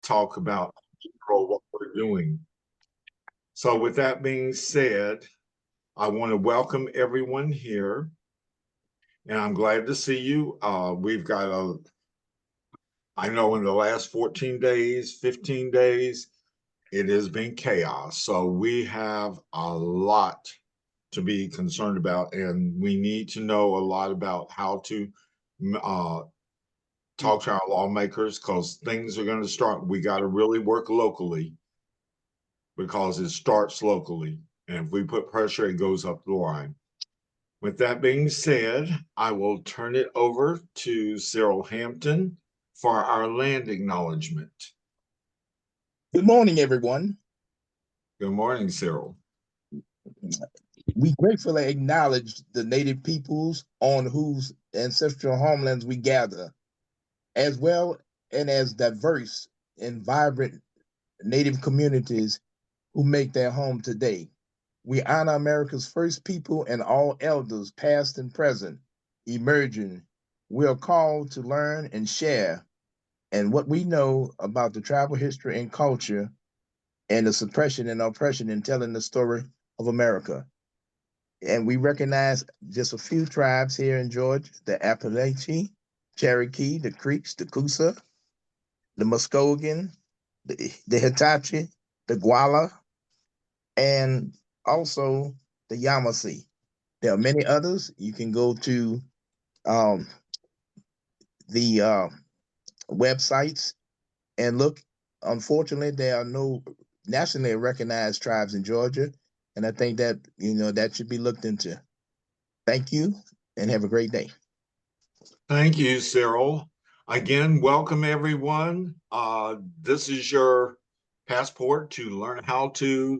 talk about what we're doing. So with that being said, I want to welcome everyone here, and I'm glad to see you. I know in the last 14 days, 15 days, it has been chaos. So we have a lot to be concerned about, and we need to know a lot about how to uh, talk to our lawmakers because things are going to start. We got to really work locally because it starts locally. And if we put pressure, it goes up the line. With that being said, I will turn it over to Cyril Hampton for our land acknowledgement. Good morning, everyone. Good morning, Cyril. We gratefully acknowledge the native peoples on whose ancestral homelands we gather, as well and as diverse and vibrant native communities who make their home today. We honor America's first people and all elders, past and present, emerging. We are called to learn and share, and what we know about the tribal history and culture and the suppression and oppression in telling the story of America. And we recognize just a few tribes here in Georgia: the Appalachian, Cherokee, the Creeks, the Coosa, the Muskogee, the Hitachi, the Guala, and also the Yamasee. There are many others. You can go to um, the websites and look. Unfortunately, there are no nationally recognized tribes in Georgia, and I think that that should be looked into. Thank you, and have a great day. Thank you, Cyril. Again, welcome everyone. This is your passport to learn how to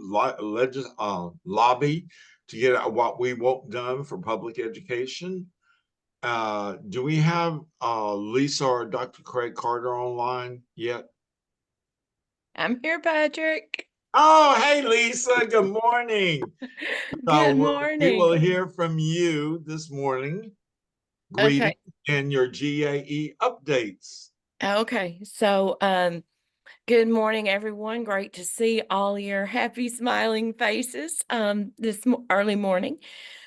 lobby to get what we want done for public education. Do we have Lisa or Dr. Craig Carter online yet? I'm here, Patrick. Oh, hey, Lisa. Good morning. Good We will morning. hear from you this morning. Okay. Greetings and your GAE updates. Okay. So, good morning, everyone. Great to see all your happy, smiling faces this early morning.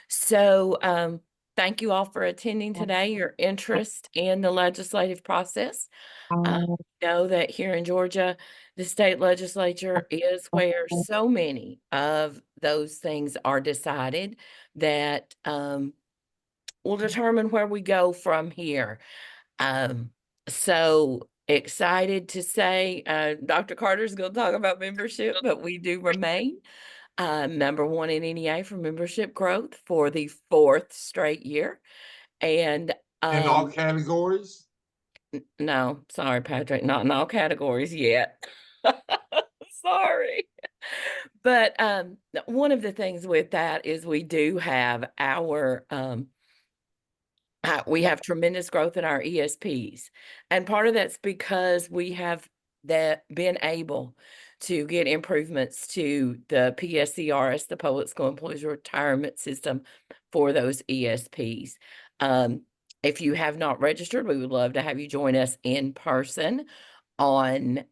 So, thank you all for attending today, your interest in the legislative process. Know that here in Georgia, the state legislature is where so many of those things are decided that will determine where we go from here. So excited to say Dr. Carter's going to talk about membership, but we do remain #1 in NEA for membership growth for the 4th straight year. And in all categories? No, sorry, Patrick, not in all categories yet. Sorry. But one of the things with that is we do have we have tremendous growth in our ESPs. And part of that's because we have been able to get improvements to the PSCRS, the Public School Employees Retirement System, for those ESPs. If you have not registered, we would love to have you join us in person on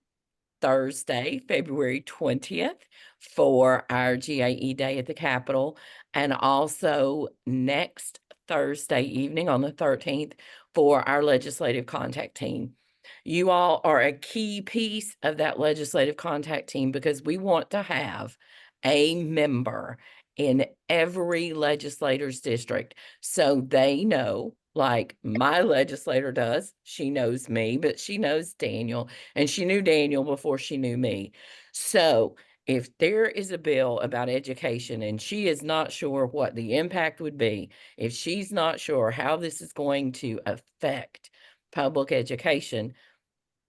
Thursday, February 20th, for our GAE Day at the Capitol, and also next Thursday evening on the 13th for our legislative contact team. You all are a key piece of that legislative contact team because we want to have a member in every legislator's district so they know, like my legislator does. She knows me, but she knows Daniel, and she knew Daniel before she knew me. So if there is a bill about education and she is not sure what the impact would be, if she's not sure how this is going to affect public education,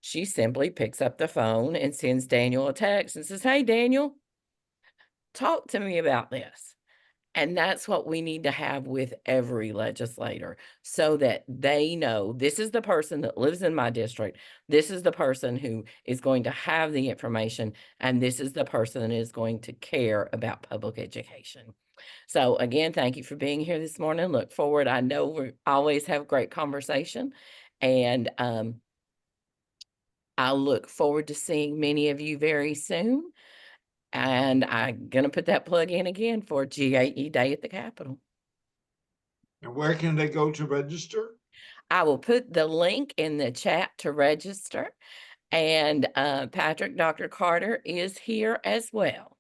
she simply picks up the phone and sends Daniel a text and says, "Hey, Daniel, talk to me about this." And that's what we need to have with every legislator so that they know this is the person that lives in my district. This is the person who is going to have the information, and this is the person that is going to care about public education. So again, thank you for being here this morning. Look forward. I know we always have great conversation, and I look forward to seeing many of you very soon. And I'm going to put that plug in again for GAE Day at the Capitol. And where can they go to register? I will put the link in the chat to register. And Patrick, Dr. Carter is here as well.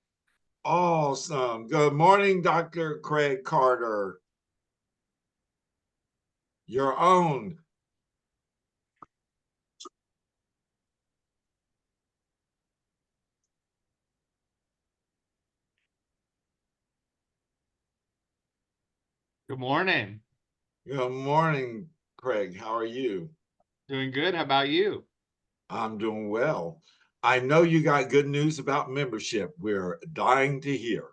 Awesome. Good morning, Dr. Craig Carter. Your own. Good morning. Good morning, Craig. How are you? Doing good. How about you? I'm doing well. I know you got good news about membership. We're dying to hear.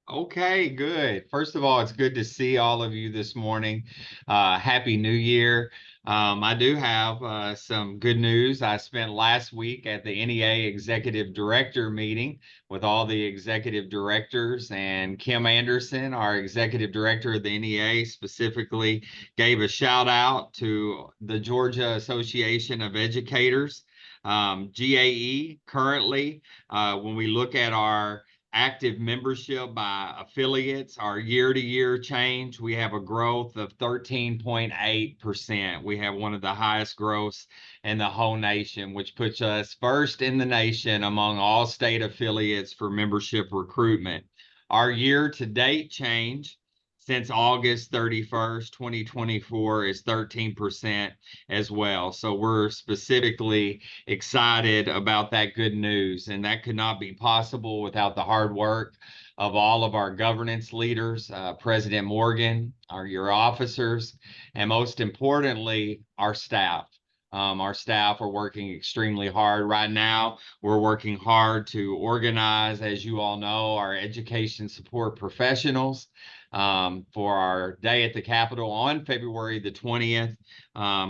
Okay, good. First of all, it's good to see all of you this morning. Happy New Year. I do have some good news. I spent last week at the NEA Executive Director meeting with all the executive directors, and Kim Anderson, our Executive Director of the NEA, specifically gave a shout out to the Georgia Association of Educators. GAE currently, when we look at our active membership by affiliates, our year-to-year change, we have a growth of 13.8%. We have one of the highest growths in the whole nation, which puts us first in the nation among all state affiliates for membership recruitment. Our year-to-date change since August 31st, 2024 is 13% as well. So we're specifically excited about that good news, and that could not be possible without the hard work of all of our governance leaders, President Morgan, your officers, and most importantly, our staff. Our staff are working extremely hard right now. We're working hard to organize, as you all know, our education support professionals for our day at the Capitol on February the 20th.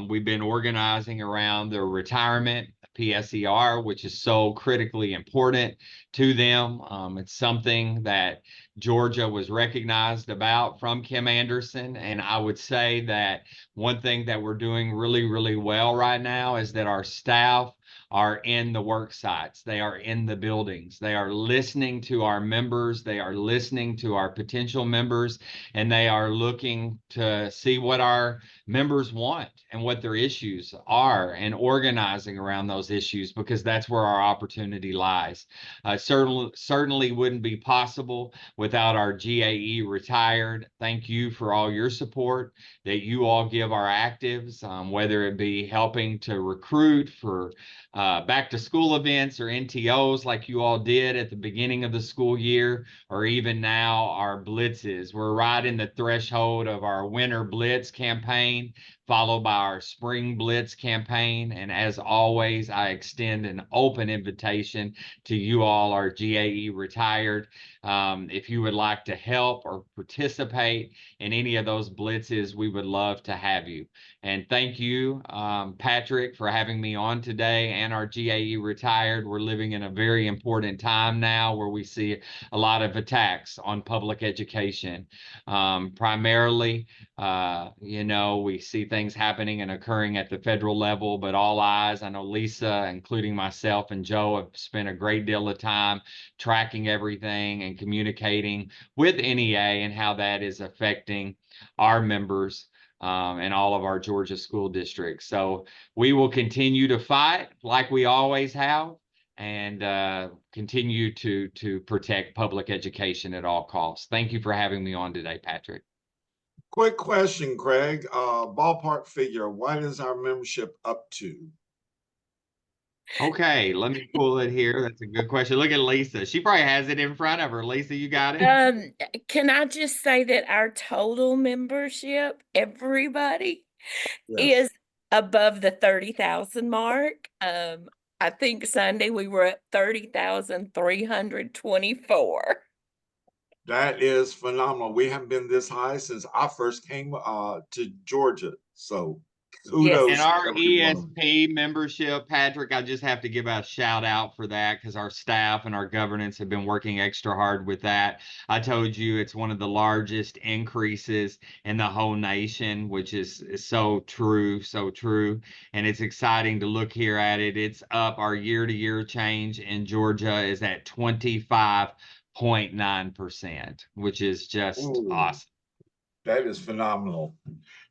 We've been organizing around the retirement PSER, which is so critically important to them. It's something that Georgia was recognized about from Kim Anderson. And I would say that one thing that we're doing really, really well right now is that our staff are in the work sites. They are in the buildings. They are listening to our members. They are listening to our potential members, and they are looking to see what our members want and what their issues are and organizing around those issues, because that's where our opportunity lies. Certainly wouldn't be possible without our GAE retired. Thank you for all your support that you all give our actives, whether it be helping to recruit for back to school events or NTOs like you all did at the beginning of the school year, or even now our blitzes. We're right in the threshold of our winter blitz campaign, followed by our spring blitz campaign. And as always, I extend an open invitation to you all, our GAE retired. If you would like to help or participate in any of those blitzes, we would love to have you. And thank you, Patrick, for having me on today, and our GAE retired. We're living in a very important time now where we see a lot of attacks on public education. Primarily, we see things happening and occurring at the federal level, but all eyes, I know Lisa, including myself and Joe, have spent a great deal of time tracking everything and communicating with NEA and how that is affecting our members and all of our Georgia school districts. So we will continue to fight like we always have, and continue to protect public education at all costs. Thank you for having me on today, Patrick. Quick question, Craig. Ballpark figure, what is our membership up to? Okay, let me pull it here. That's a good question. Look at Lisa. She probably has it in front of her. Lisa, you got it? Can I just say that our total membership, everybody, Yes. is above the 30,000 mark. I think Sunday we were at 30,324. That is phenomenal. We haven't been this high since I first came to Georgia. So Kudos And to our everyone. ESP membership, Patrick, I just have to give a shout out for that because our staff and our governance have been working extra hard with that. I told you it's one of the largest increases in the whole nation, which is so true, so true. And it's exciting to look here at it. It's up. Our year-to-year change in Georgia is at 25.9%, which is just Ooh, awesome. that is phenomenal.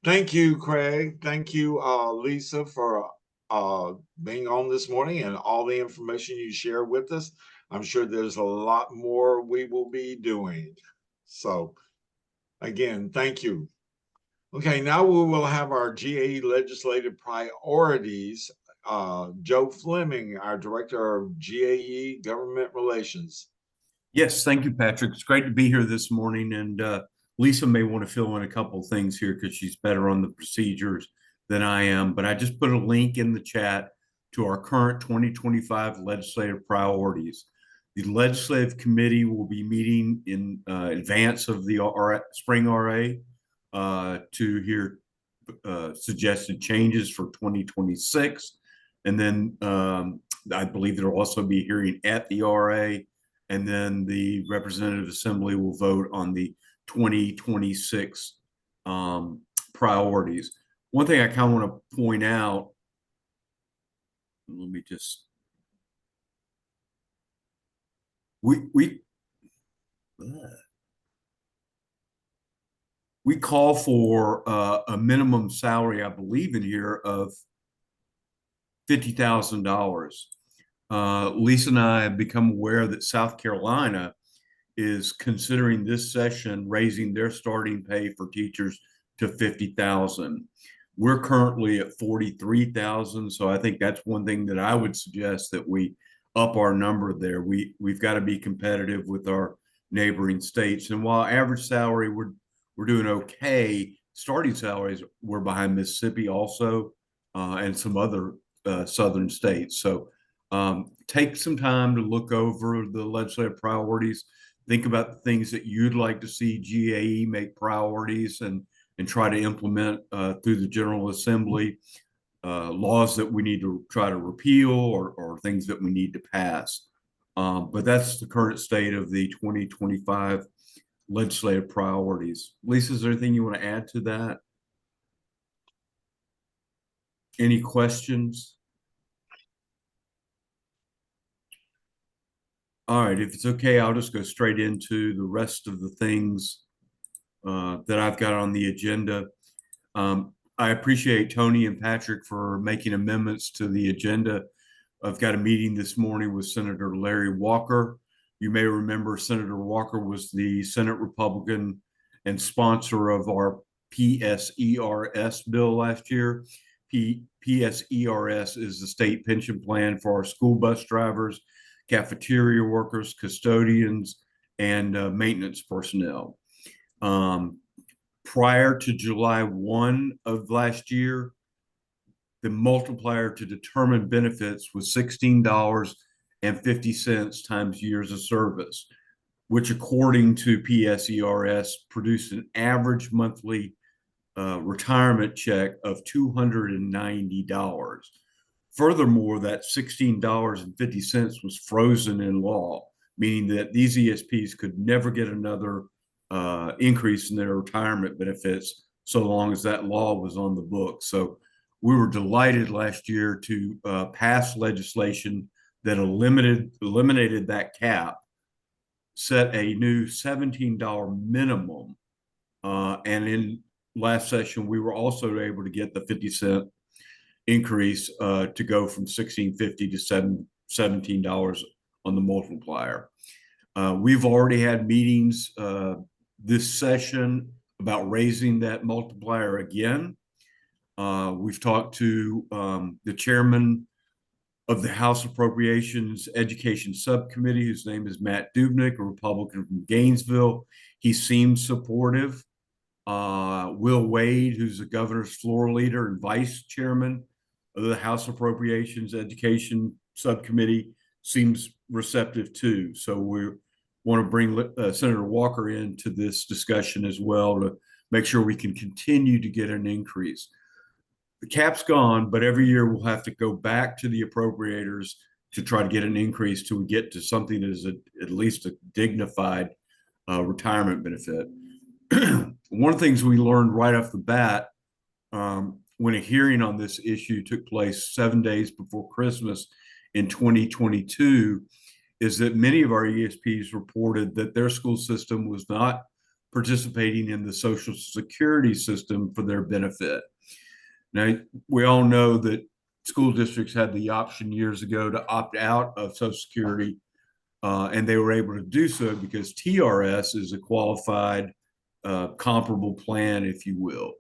Thank you, Craig. Thank you, Lisa, for being on this morning and all the information you share with us. I'm sure there's a lot more we will be doing. So, again, thank you. Okay, now we will have our GAE legislative priorities. Joe Fleming, our Director of GAE Government Relations. Yes, thank you, Patrick. It's great to be here this morning. And Lisa may want to fill in a couple of things here because she's better on the procedures than I am. But I just put a link in the chat to our current 2025 legislative priorities. The legislative committee will be meeting in advance of the spring RA to hear suggested changes for 2026. And then I believe there will also be a hearing at the RA. And then the Representative Assembly will vote on the 2026 priorities. One thing I kind of want to point out, let me just, we call for a minimum salary, I believe in here, of $50,000. Lisa and I have become aware that South Carolina is considering this session raising their starting pay for teachers to $50,000. We're currently at $43,000, so I think that's one thing that I would suggest that we up our number there. We've got to be competitive with our neighboring states. And while average salary we're doing okay, starting salaries we're behind Mississippi also and some other southern states. So take some time to look over the legislative priorities. Think about the things that you'd like to see GAE make priorities and try to implement through the General Assembly, laws that we need to try to repeal or things that we need to pass. But that's the current state of the 2025 legislative priorities. Lisa, is there anything you want to add to that? Any questions? All right, if it's okay, I'll just go straight into the rest of the things that I've got on the agenda. I appreciate Tony and Patrick for making amendments to the agenda. I've got a meeting this morning with Senator Larry Walker. You may remember Senator Walker was the Senate Republican and sponsor of our PSERS bill last year. PSERS is the state pension plan for our school bus drivers, cafeteria workers, custodians, and maintenance personnel. Prior to July 1 of last year, the multiplier to determine benefits was $16.50 times years of service, which according to PSERS produced an average monthly retirement check of $290. Furthermore, that $16.50 was frozen in law, meaning that these ESPs could never get another increase in their retirement benefits so long as that law was on the books. So we were delighted last year to pass legislation that eliminated that cap, set a new $17 minimum, and in last session we were also able to get the 50-cent increase to go from $16.50 to $17 on the multiplier. We've already had meetings this session about raising that multiplier again. We've talked to the chairman of the House Appropriations Education Subcommittee, whose name is Matt Dubnik, a Republican from Gainesville. He seems supportive. Will Wade, who's the governor's floor leader and vice chairman of the House Appropriations Education Subcommittee, seems receptive too. So we want to bring Senator Walker into this discussion as well to make sure we can continue to get an increase. the cap's gone, but every year we'll have to go back to the appropriators to try to get an increase till we get to something that is at least a dignified retirement benefit. One of the things we learned right off the bat when a hearing on this issue took place 7 days before Christmas in 2022 is that many of our ESPs reported that their school system was not participating in the Social Security system for their benefit. Now, we all know that school districts had the option years ago to opt out of Social Security, and they were able to do so because TRS is a qualified comparable plan, if you will.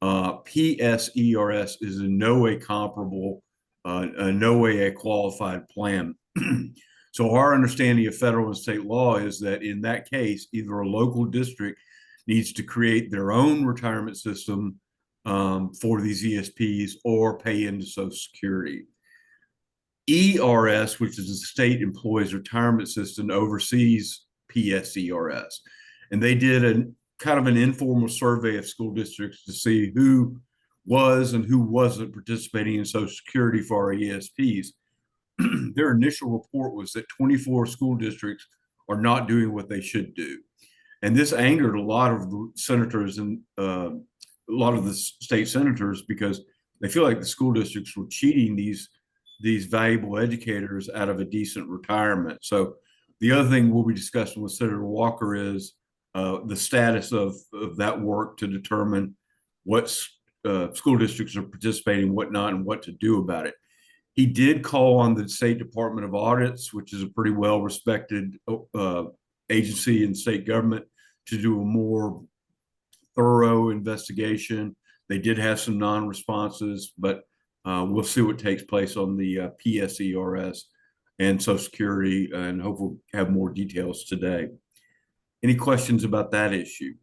PSERS is in no way comparable, no way a qualified plan. So our understanding of federal and state law is that in that case, either a local district needs to create their own retirement system for these ESPs or pay into Social Security. ERS, which is the State Employees Retirement System, oversees PSERS. And they did a kind of an informal survey of school districts to see who was and who wasn't participating in Social Security for our ESPs. Their initial report was that 24 school districts are not doing what they should do. And this angered a lot of the senators and a lot of the state senators because they feel like the school districts were cheating these valuable educators out of a decent retirement. So the other thing we'll be discussing with Senator Walker is the status of that work to determine what school districts are participating, what not, and what to do about it. He did call on the State Department of Audits, which is a pretty well-respected agency in state government, to do a more thorough investigation. They did have some non-responses, but we'll see what takes place on the PSERS and Social Security, and hopefully we'll have more details today. Any questions about that issue?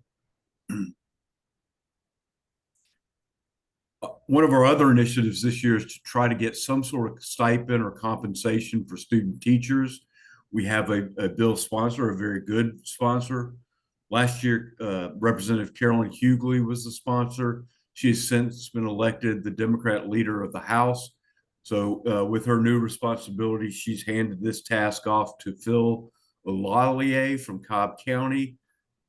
One of our other initiatives this year is to try to get some sort of stipend or compensation for student teachers. We have a bill sponsor, a very good sponsor. Last year, Representative Carolyn Hughley was the sponsor. She has since been elected the Democrat leader of the House. So with her new responsibility, she's handed this task off to Phil Lallier from Cobb County.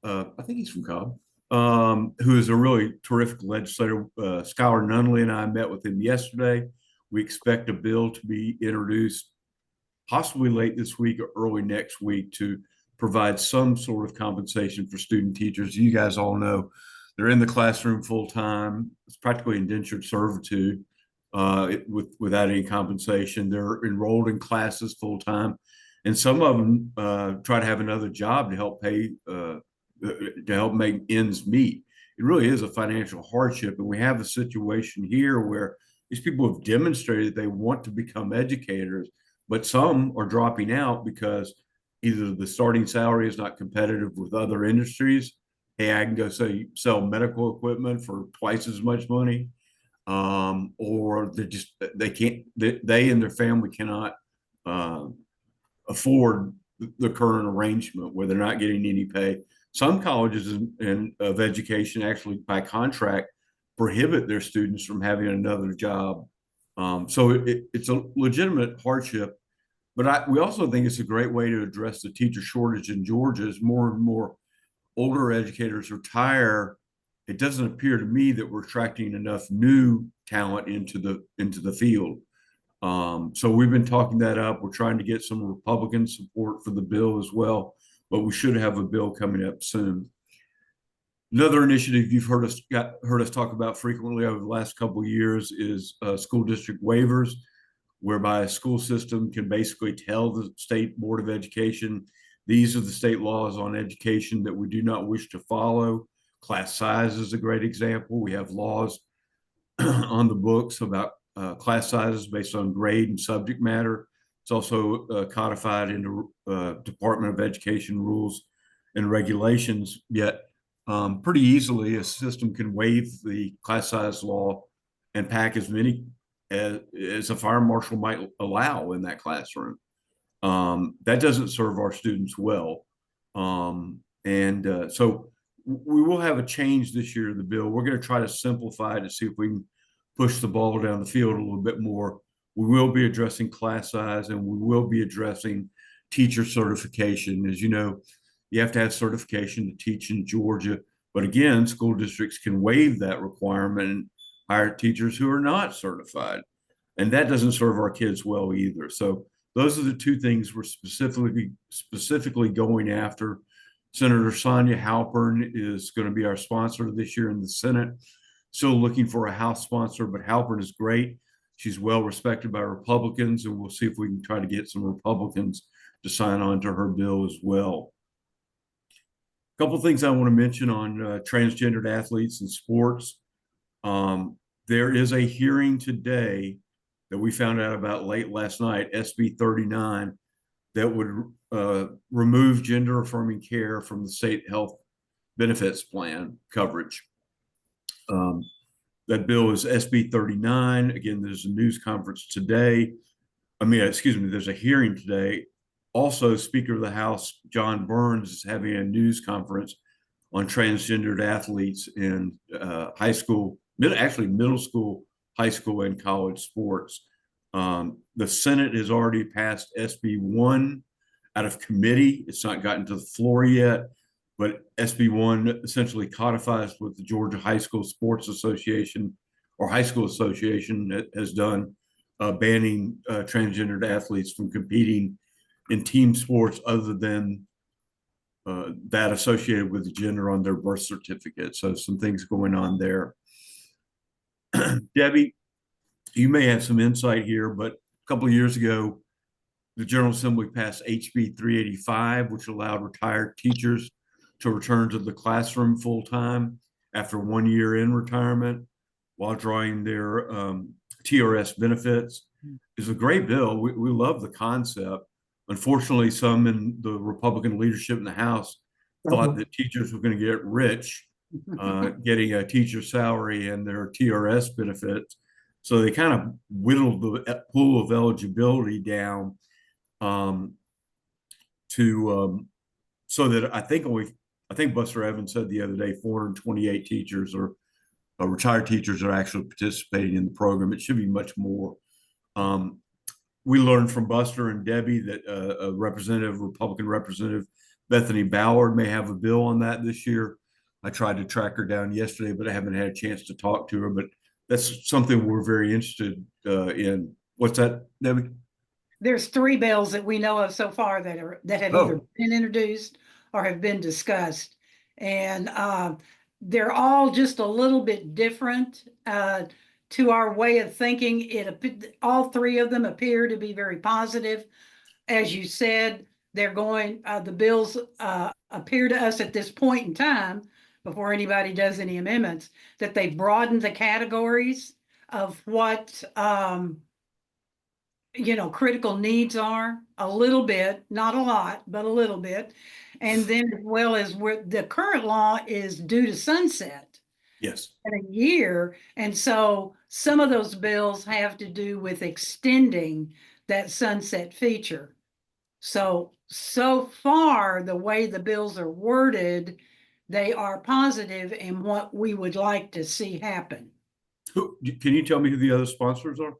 I think he's from Cobb. Who is a really terrific legislator. Skylar Nunley and I met with him yesterday. We expect a bill to be introduced possibly late this week or early next week to provide some sort of compensation for student teachers. You guys all know they're in the classroom full time. It's practically indentured servitude without any compensation. They're enrolled in classes full time. And some of them try to have another job to help pay to help make ends meet. It really is a financial hardship. And we have a situation here where these people have demonstrated they want to become educators, but some are dropping out because either the starting salary is not competitive with other industries. Hey, I can go sell medical equipment for twice as much money. Or they can't, they and their family cannot afford the current arrangement where they're not getting any pay. Some colleges of education actually, by contract, prohibit their students from having another job. So it's a legitimate hardship, but we also think it's a great way to address the teacher shortage in Georgia. As more and more older educators retire, it doesn't appear to me that we're attracting enough new talent into the field. So we've been talking that up. We're trying to get some Republican support for the bill as well, but we should have a bill coming up soon. Another initiative you've heard us talk about frequently over the last couple of years is school district waivers, whereby a school system can basically tell the State Board of Education, these are the state laws on education that we do not wish to follow. Class size is a great example. We have laws on the books about class sizes based on grade and subject matter. It's also codified into Department of Education rules and regulations, yet pretty easily a system can waive the class size law and pack as many as a fire marshal might allow in that classroom. That doesn't serve our students well. So we will have a change this year in the bill. We're going to try to simplify it to see if we can push the ball down the field a little bit more. We will be addressing class size, and we will be addressing teacher certification. As you know, you have to have certification to teach in Georgia. But again, school districts can waive that requirement and hire teachers who are not certified. And that doesn't serve our kids well either. So those are the two things we're specifically going after. Senator Sonia Halpern is going to be our sponsor this year in the Senate. Still looking for a House sponsor, but Halpern is great. She's well respected by Republicans, and we'll see if we can try to get some Republicans to sign on to her bill as well. A couple of things I want to mention on transgendered athletes in sports. There is a hearing today that we found out about late last night, SB 39, that would remove gender affirming care from the state health benefits plan coverage. That bill is SB 39. Again, there's a news conference today. There's a hearing today. Also, Speaker of the House, John Burns, is having a news conference on transgendered athletes in high school, middle school, high school, and college sports. The Senate has already passed SB 1 out of committee. It's not gotten to the floor yet, but SB 1 essentially codifies what the Georgia High School Sports Association or High School Association has done, banning transgendered athletes from competing in team sports other than that associated with the gender on their birth certificate. So some things going on there. Debbie, you may have some insight here, but a couple of years ago, the General Assembly passed HB 385, which allowed retired teachers to return to the classroom full-time after 1 year in retirement while drawing their TRS benefits. It's a great bill. We love the concept. Unfortunately, some in the Republican leadership in the House thought that teachers were going to get rich getting a teacher salary and their TRS benefits. So they kind of whittled the pool of eligibility down so that I think Buster Evans said the other day 428 teachers or retired teachers are actually participating in the program. It should be much more. We learned from Buster and Debbie that a Republican representative, Bethany Ballard, may have a bill on that this year. I tried to track her down yesterday, but I haven't had a chance to talk to her. But that's something we're very interested in. What's that, Debbie? There's 3 bills that we know of so far that have either been introduced or have been discussed. And they're all just a little bit different to our way of thinking. All 3 of them appear to be very positive. As you said, the bills appear to us at this point in time, before anybody does any amendments, that they broaden the categories of what critical needs are a little bit, not a lot, but a little bit. And then as well as where the current law is due to sunset. Yes. In a year. And so some of those bills have to do with extending that sunset feature. So far, the way the bills are worded, they are positive in what we would like to see happen. Can you tell me who the other sponsors are?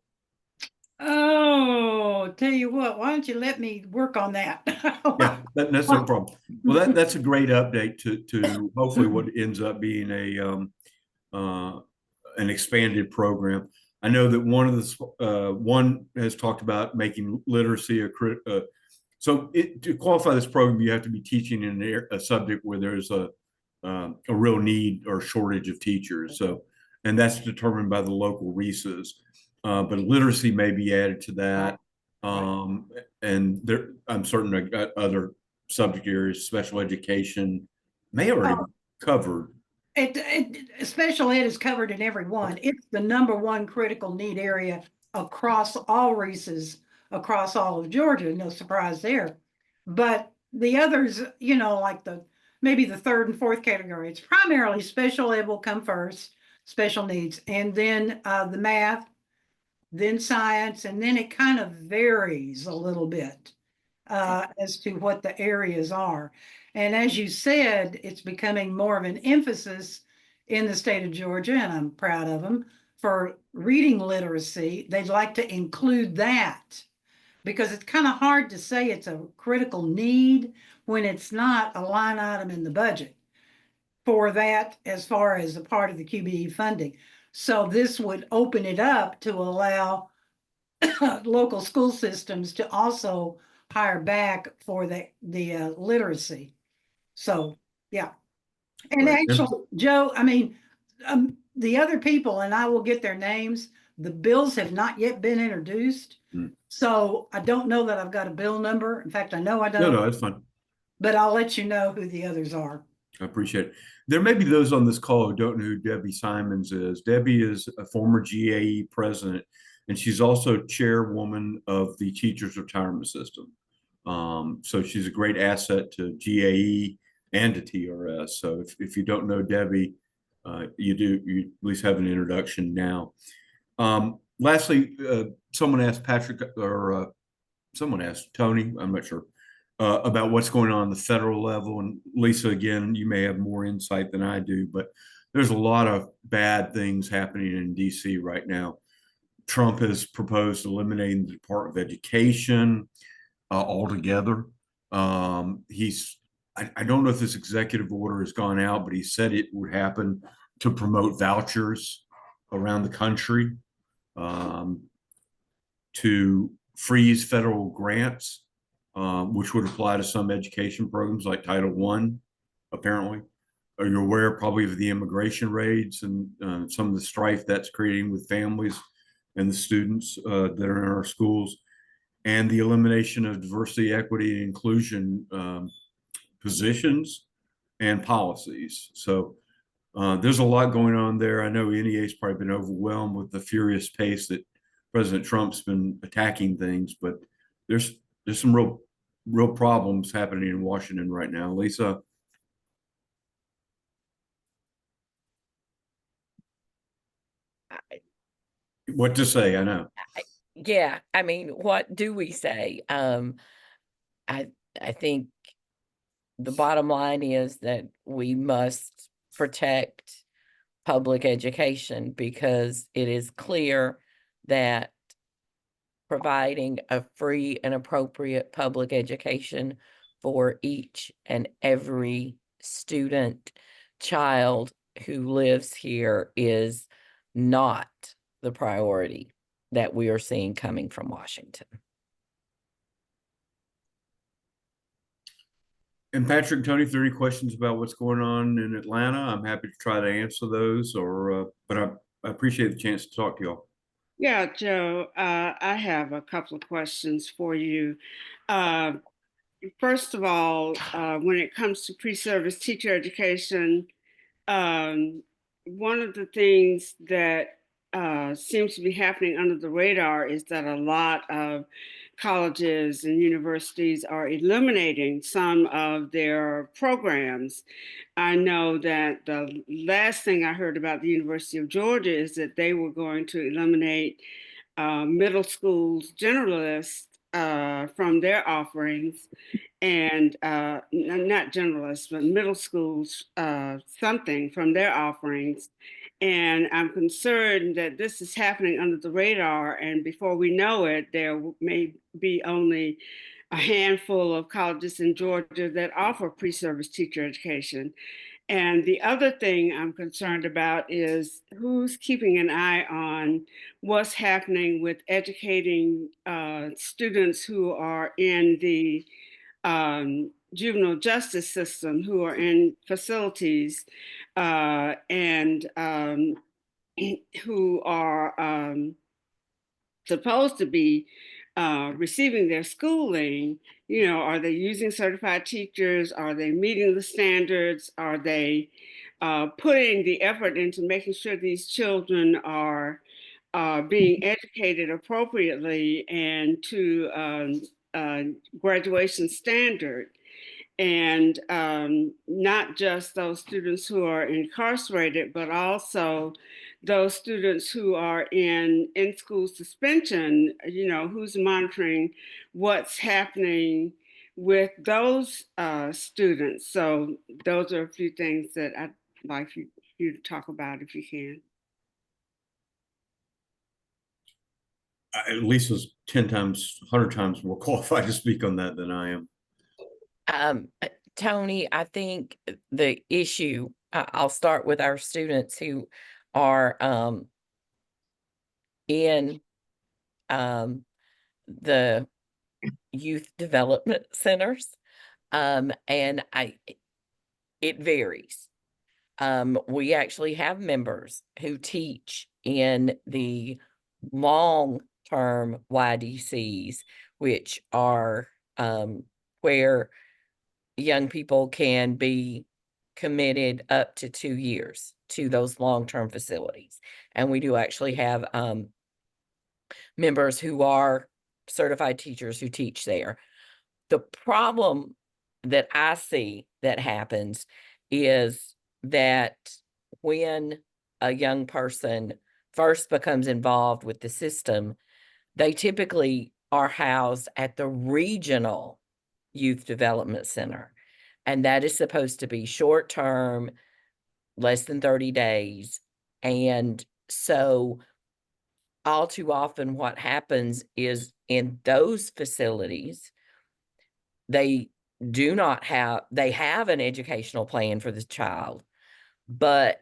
Oh, tell you what, why don't you let me work on that? Yeah, that's no problem. Well, that's a great update to hopefully what ends up being an expanded program. I know that one has talked about making literacy to qualify this program, you have to be teaching in a subject where there's a real need or shortage of teachers. So, and that's determined by the local RESAs. But literacy may be added to that. And I'm certain I've got other subject areas, special education may already be covered. Special ed is covered in every one. It's the #1 critical need area across all RESAs, across all of Georgia. No surprise there. But the others, like maybe the 3rd and 4th category, it's primarily special ed will come first, special needs, and then the math, then science, and then it kind of varies a little bit as to what the areas are. And as you said, it's becoming more of an emphasis in the state of Georgia, and I'm proud of them, for reading literacy, they'd like to include that. Because it's kind of hard to say it's a critical need when it's not a line item in the budget for that as far as a part of the QBE funding. So this would open it up to allow local school systems to also hire back for the literacy. So, yeah. And Right. actually, Joe, I mean, the other people, and I will get their names, the bills have not yet been introduced. So I don't know that I've got a bill number. In fact, I know I No, don't, that's fine. but I'll let you know who the others are. I appreciate it. There may be those on this call who don't know who Debbie Simons is. Debbie is a former GAE president, and she's also chairwoman of the Teachers Retirement System. So she's a great asset to GAE and to TRS. So if you don't know Debbie, you at least have an introduction now. Lastly, someone asked Patrick, or someone asked Tony, I'm not sure, about what's going on the federal level. And Lisa, again, you may have more insight than I do, but there's a lot of bad things happening in DC right now. Trump has proposed eliminating the Department of Education altogether. I don't know if this executive order has gone out, but he said it would happen to promote vouchers around the country, to freeze federal grants, which would apply to some education programs like Title I, apparently. You're aware probably of the immigration raids and some of the strife that's creating with families and the students that are in our schools, and the elimination of diversity, equity, and inclusion positions and policies. So there's a lot going on there. I know NEA's probably been overwhelmed with the furious pace that President Trump's been attacking things, but there's some real problems happening in Washington right now. Lisa? What to say, I know. Yeah, I mean, what do we say? I think the bottom line is that we must protect public education, because it is clear that providing a free and appropriate public education for each and every student, child who lives here is not the priority that we are seeing coming from Washington. And Patrick, Tony, if there are any questions about what's going on in Atlanta, I'm happy to try to answer those, but I appreciate the chance to talk to y'all. Yeah, Joe, I have a couple of questions for you. First of all, when it comes to pre-service teacher education, one of the things that seems to be happening under the radar is that a lot of colleges and universities are eliminating some of their programs. I know that the last thing I heard about the University of Georgia is that they were going to eliminate middle schools generalists from their offerings, and not generalists, but middle schools something from their offerings. And I'm concerned that this is happening under the radar, and before we know it, there may be only a handful of colleges in Georgia that offer pre-service teacher education. And the other thing I'm concerned about is who's keeping an eye on what's happening with educating students who are in the juvenile justice system, who are in facilities and who are supposed to be receiving their schooling. You know, are they using certified teachers? Are they meeting the standards? Are they putting the effort into making sure these children are being educated appropriately and to graduation standard? And not just those students who are incarcerated, but also those students who are in school suspension. You know, who's monitoring what's happening with those students. So those are a few things that I'd like you to talk about if you can. Lisa's 10 times, 100 times more qualified to speak on that than I am. Tony, I think the issue, I'll start with our students who are in the youth development centers. And it varies. We actually have members who teach in the long-term YDCs, which are where young people can be committed up to 2 years to those long-term facilities. And we do actually have members who are certified teachers who teach there. The problem that I see that happens is that when a young person first becomes involved with the system, they typically are housed at the regional youth development center. And that is supposed to be short term, less than 30 days. And so all too often what happens is in those facilities, they have an educational plan for the child, but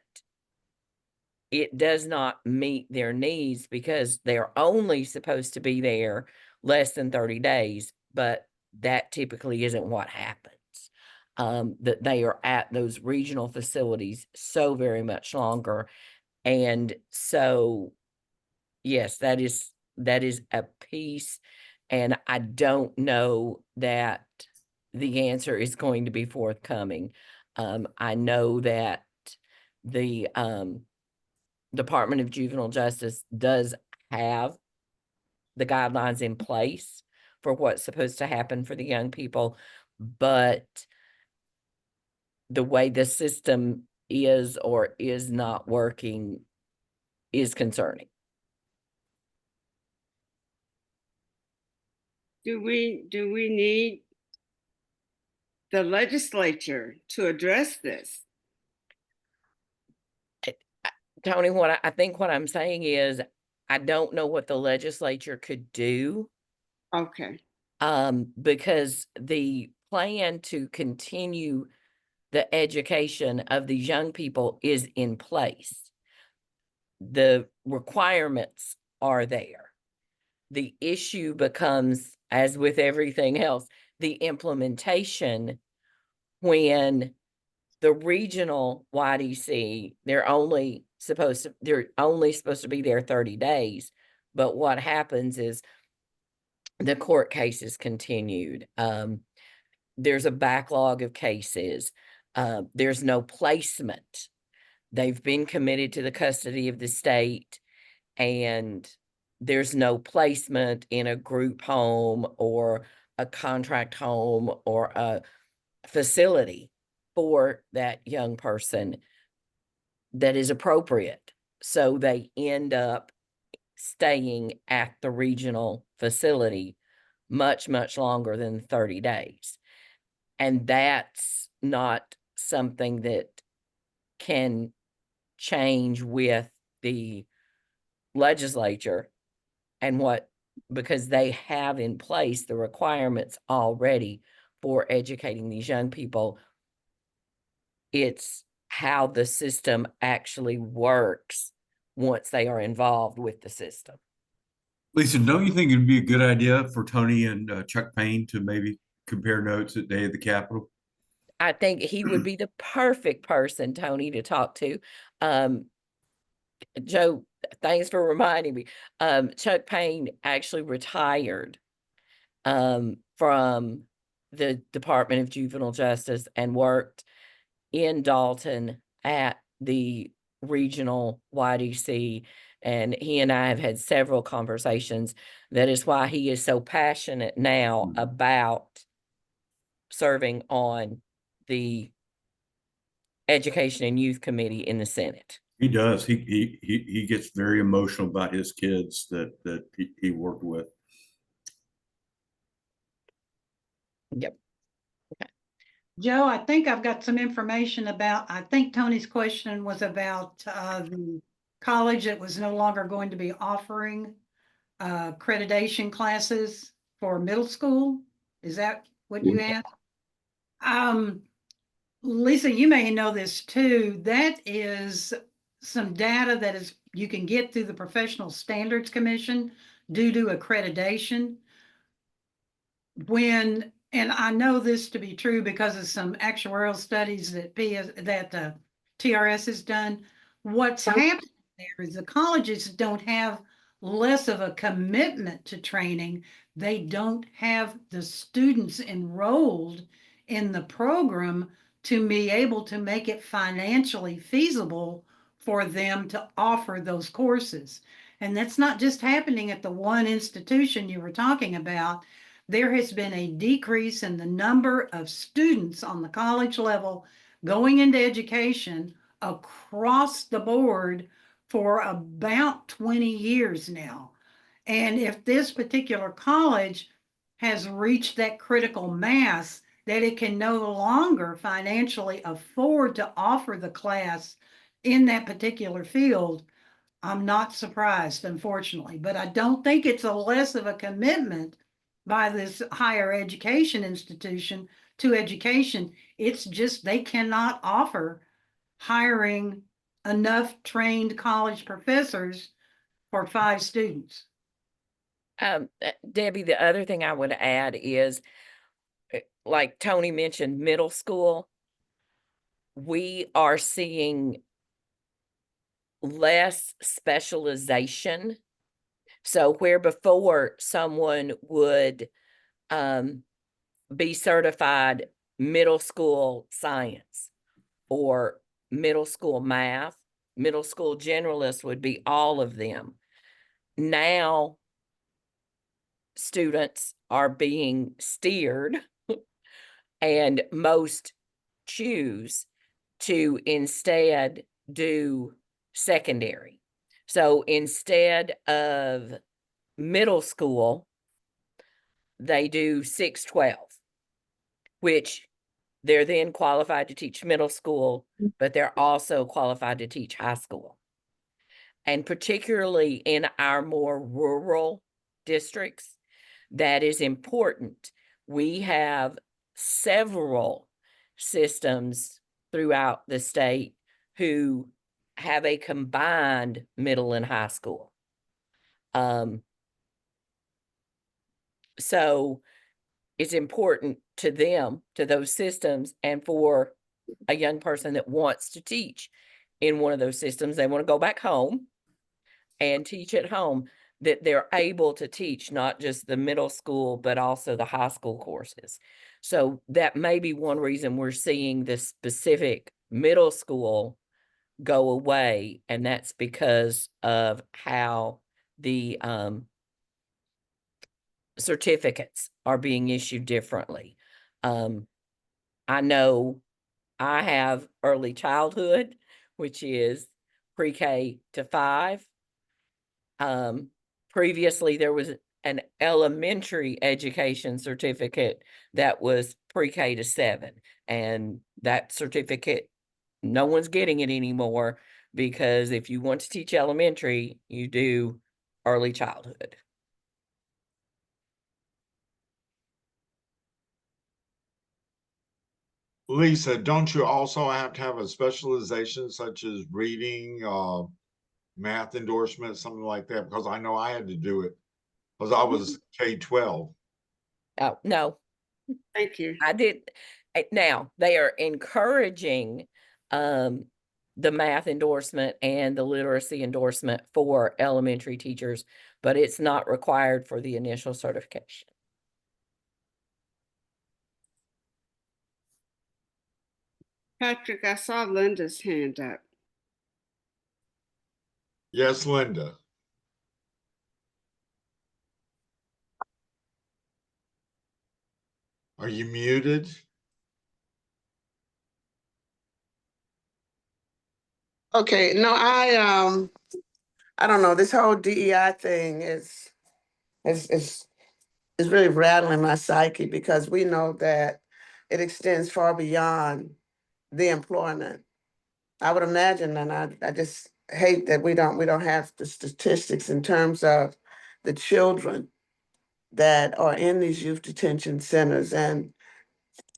it does not meet their needs because they're only supposed to be there less than 30 days, but that typically isn't what happens. That they are at those regional facilities so very much longer. And so, yes, that is a piece. And I don't know that the answer is going to be forthcoming. I know that the Department of Juvenile Justice does have the guidelines in place for what's supposed to happen for the young people, but the way the system is or is not working is concerning. Do we need the legislature to address this? Tony, I think what I'm saying is I don't know what the legislature could do. Okay. Because the plan to continue the education of these young people is in place. The requirements are there. The issue becomes, as with everything else, the implementation when the regional YDC, they're only supposed to be there 30 days. But what happens is the court case is continued. There's a backlog of cases. There's no placement. They've been committed to the custody of the state, and there's no placement in a group home or a contract home or a facility for that young person that is appropriate. So they end up staying at the regional facility much, much longer than 30 days. And that's not something that can change with the legislature and because they have in place the requirements already for educating these young people. It's how the system actually works once they are involved with the system. Lisa, don't you think it'd be a good idea for Tony and Chuck Payne to maybe compare notes at Day of the Capitol? I think he would be the perfect person, Tony, to talk to. Joe, thanks for reminding me. Chuck Payne actually retired from the Department of Juvenile Justice and worked in Dalton at the regional YDC. And he and I have had several conversations. That is why he is so passionate now about serving on the Education and Youth Committee in the Senate. He does. He gets very emotional about his kids that he worked with. Yep. Joe, I think I've got some information I think Tony's question was about the college that was no longer going to be offering accreditation classes for middle school. Is that what you asked? Lisa, you may know this too. That is some data that is you can get through the Professional Standards Commission due to accreditation. And I know this to be true because of some actuarial studies that TRS has done. What's happening there is the colleges don't have less of a commitment to training. They don't have the students enrolled in the program to be able to make it financially feasible for them to offer those courses. And that's not just happening at the one institution you were talking about. There has been a decrease in the number of students on the college level going into education across the board for about 20 years now. And if this particular college has reached that critical mass that it can no longer financially afford to offer the class in that particular field, I'm not surprised, unfortunately, but I don't think it's a less of a commitment by this higher education institution to education. It's just they cannot offer hiring enough trained college professors for 5 students. Debbie, the other thing I would add is, like Tony mentioned, middle school, we are seeing less specialization. So where before someone would be certified middle school science or middle school math, middle school generalist would be all of them. Now students are being steered and most choose to instead do secondary. So instead of middle school, they do 6-12, which they're then qualified to teach middle school, but they're also qualified to teach high school. And particularly in our more rural districts, that is important. We have several systems throughout the state who have a combined middle and high school. So it's important to them, to those systems, and for a young person that wants to teach in one of those systems, they want to go back home and teach at home, that they're able to teach not just the middle school, but also the high school courses. So that may be one reason we're seeing this specific middle school go away, and that's because of how the certificates are being issued differently. I know I have early childhood, which is pre-K to 5. Previously, there was an elementary education certificate that was pre-K to 7, and that certificate, no one's getting it anymore, because if you want to teach elementary, you do early childhood. Lisa, don't you also have to have a specialization such as reading, math endorsement, something like that? Because I know I had to do it because I was K-12. Oh, no, Thank you. I did. Now they are encouraging the math endorsement and the literacy endorsement for elementary teachers, but it's not required for the initial certification. Patrick, I saw Linda's hand up. Yes, Linda. Are you muted? Okay, no, I don't know. This whole DEI thing is really rattling my psyche because we know that it extends far beyond the employment. I would imagine, and I just hate that we don't have the statistics in terms of the children that are in these youth detention centers and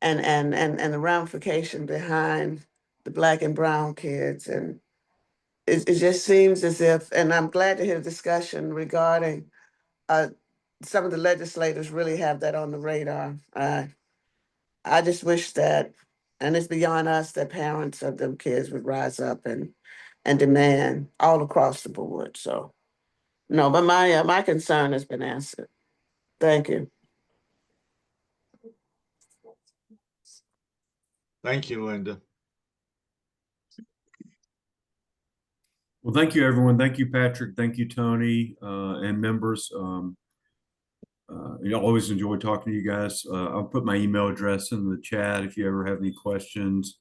the ramification behind the Black and brown kids. And it just seems as if, and I'm glad to hear the discussion regarding some of the legislators really have that on the radar. I just wish that, and it's beyond us, that parents of them kids would rise up and demand all across the board. So, no, but my concern has been answered. Thank you. Thank you, Linda. Well, thank you, everyone. Thank you, Patrick. Thank you, Tony, and members. I always enjoy talking to you guys. I'll put my email address in the chat. If you ever have any questions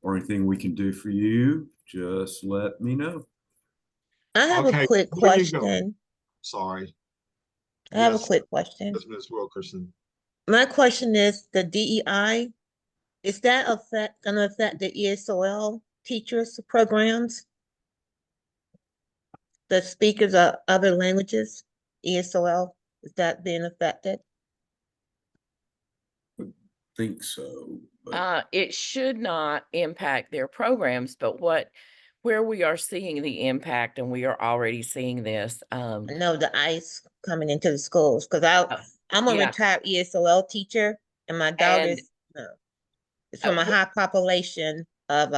or anything we can do for you, just let me know. I have Okay, a quick before you go- question. Sorry. I have a Yes. quick question. Yes, Ms. Wilkerson. My question is the DEI, is that gonna affect the ESOL teachers programs? The speakers of other languages, ESOL, is that being affected? Think so. But It should not impact their programs, but where we are seeing the impact, and we are already seeing this, I know the ICE coming into the schools, because I'm a yeah. retired ESOL teacher, and my daughter's it's from a high population of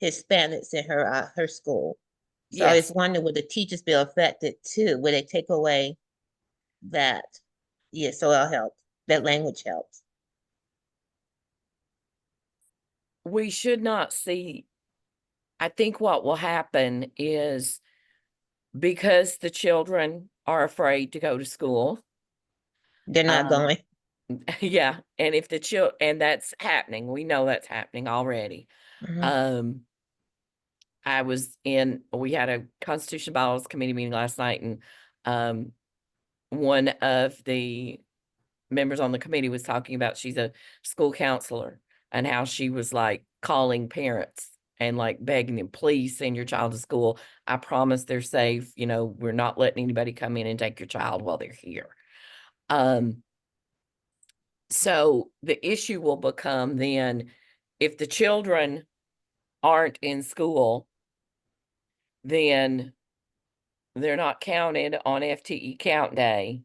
Hispanics in her school. So I Yes. was wondering, would the teachers be affected too? Would they take away that ESOL help, that language helps? We should not see, I think what will happen is because the children are afraid to go to school. They're not going. Yeah, and if and that's happening, we know that's happening already. Mhm. We had a Constitutional Bylaws Committee meeting last night, and one of the members on the committee was talking about, she's a school counselor, and how she was like calling parents and like begging them, please send your child to school. I promise they're safe. You know, we're not letting anybody come in and take your child while they're here. So the issue will become then, if the children aren't in school, then they're not counted on FTE count day.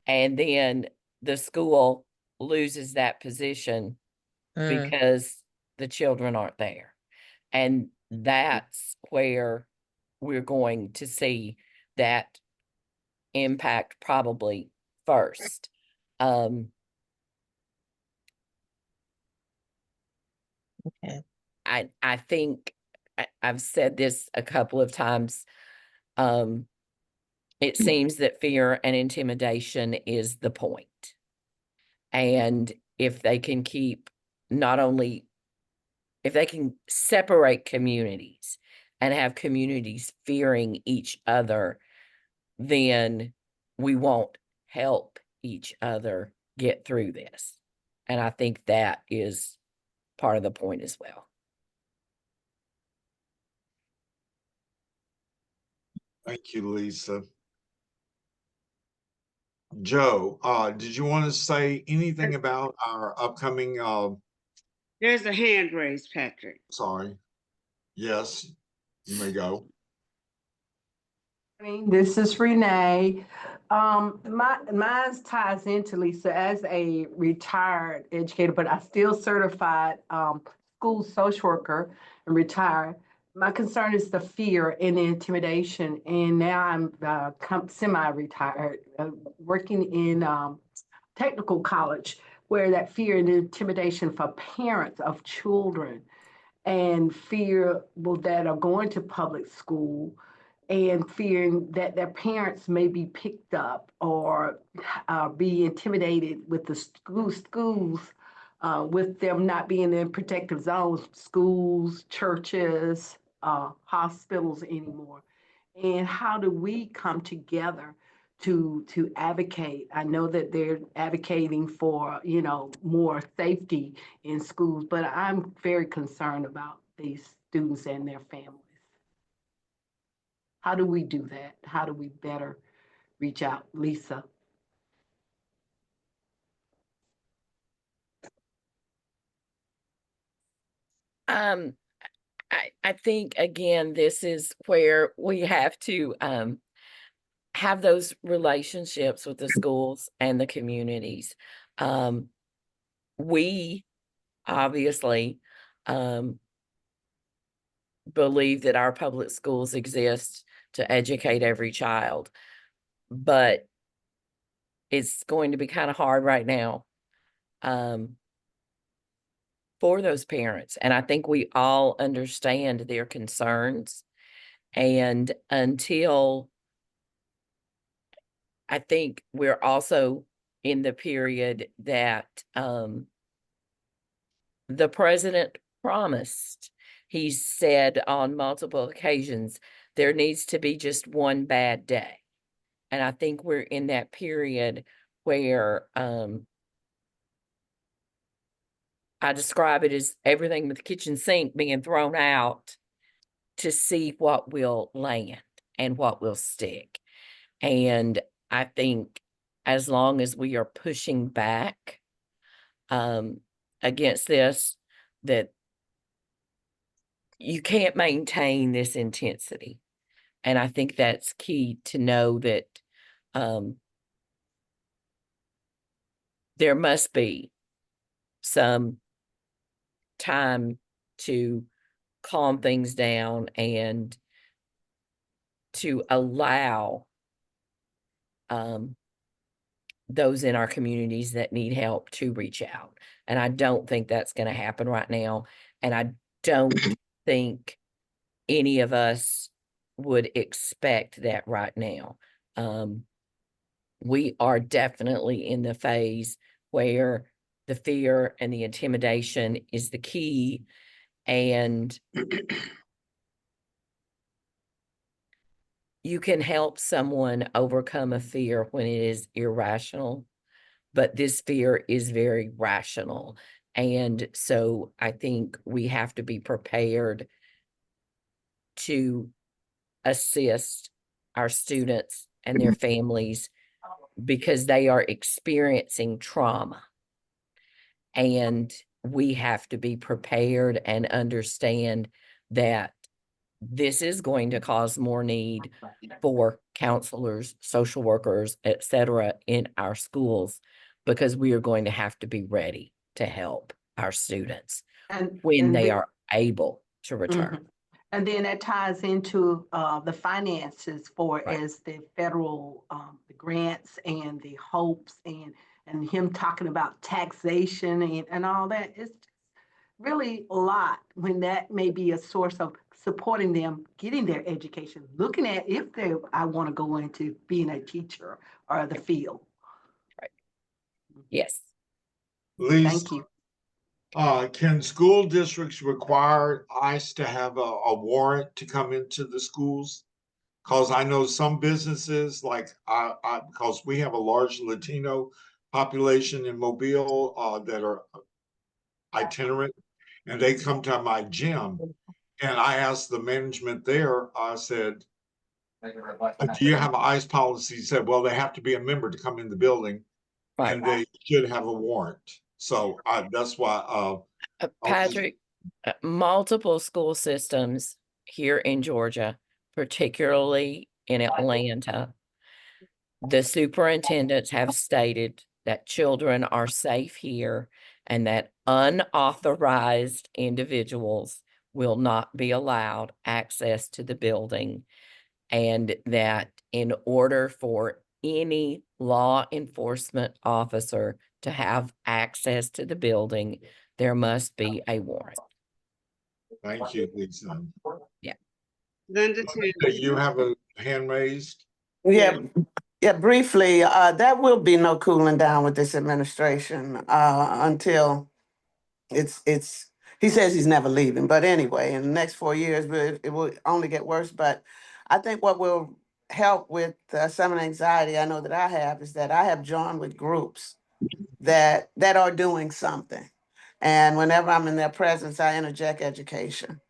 And then the school loses that position because the children aren't there. And that's where we're going to see that impact probably first. Okay. I think I've said this a couple of times. It seems that fear and intimidation is the point. And if they can if they can separate communities and have communities fearing each other, then we won't help each other get through this. And I think that is part of the point as well. Thank you, Lisa. Joe, did you want to say anything about our upcoming, There's a hand raised, Patrick. sorry. Yes, you may go. This is Renee. Mine ties into Lisa as a retired educator, but I still certified school social worker and retired. My concern is the fear and the intimidation. And now I'm semi-retired, working in technical college, where that fear and intimidation for parents of children and fear that are going to public school, and fearing that their parents may be picked up or be intimidated with the schools, with them not being in protective zones, schools, churches, hospitals anymore. And how do we come together to advocate? I know that they're advocating for, more safety in schools, but I'm very concerned about these students and their families. How do we do that? How do we better reach out. Lisa. I think again, this is where we have to have those relationships with the schools and the communities. We obviously believe that our public schools exist to educate every child, but it's going to be kind of hard right now for those parents. And I think we all understand their concerns. And until I think we're also in the period that the president promised. He said on multiple occasions, there needs to be just one bad day. And I think we're in that period where I describe it as everything with the kitchen sink being thrown out to see what will land and what will stick. And I think as long as we are pushing back against this, that you can't maintain this intensity. And I think that's key to know that there must be some time to calm things down and to allow those in our communities that need help to reach out. And I don't think that's going to happen right now. And I don't think any of us would expect that right now. We are definitely in the phase where the fear and the intimidation is the key. And you can help someone overcome a fear when it is irrational, but this fear is very rational. And so I think we have to be prepared to assist our students and their families because they are experiencing trauma. And we have to be prepared and understand that this is going to cause more need for counselors, social workers, etc. in our schools, because we are going to have to be ready to help our students when they are able to return. And then that ties into the finances for Right. as the federal the grants and the hopes and him talking about taxation and all that. It's really a lot when that may be a source of supporting them getting their education, looking at if I want to go into being a teacher or the field. Yes. Lisa, Thank you. can school districts require ICE to have a warrant to come into the schools? Because I know some businesses, like because we have a large Latino population in Mobile that are itinerant, and they come to my gym. And I asked the management there, I said, do you have an ICE policy? He said, well, they have to be a member to come in the building, Right. and they should have a warrant. So that's why. Patrick, multiple school systems here in Georgia, particularly in Atlanta, the superintendents have stated that children are safe here and that unauthorized individuals will not be allowed access to the building, and that in order for any law enforcement officer to have access to the building, there must be a warrant. Thank you, Lisa. Yeah. Linda, You have a hand raised? Yeah, briefly, there will be no cooling down with this administration until he says he's never leaving. But anyway, in the next 4 years, it will only get worse. But I think what will help with some of the anxiety I know that I have is that I have joined with groups that are doing something. And whenever I'm in their presence, I interject education.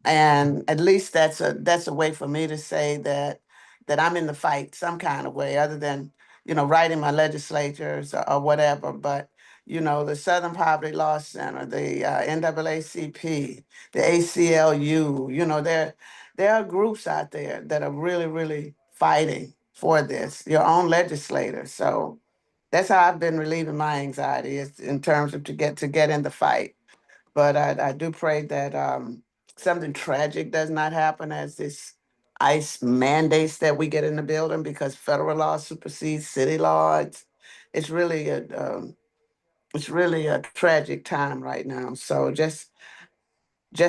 And at least that's a way for me to say that, that I'm in the fight some kind of way, other than, you know, writing my legislatures or whatever. But, you know, the Southern Poverty Law Center, the NAACP, the ACLU, you know, there are groups out there that are really, really fighting for this, your own legislators. So that's how I've been relieving my anxiety, is in terms of to get in the fight. But I do pray that something tragic does not happen as this ICE mandates that we get in the building, because federal law supersedes city law. It's really a tragic time right now. So just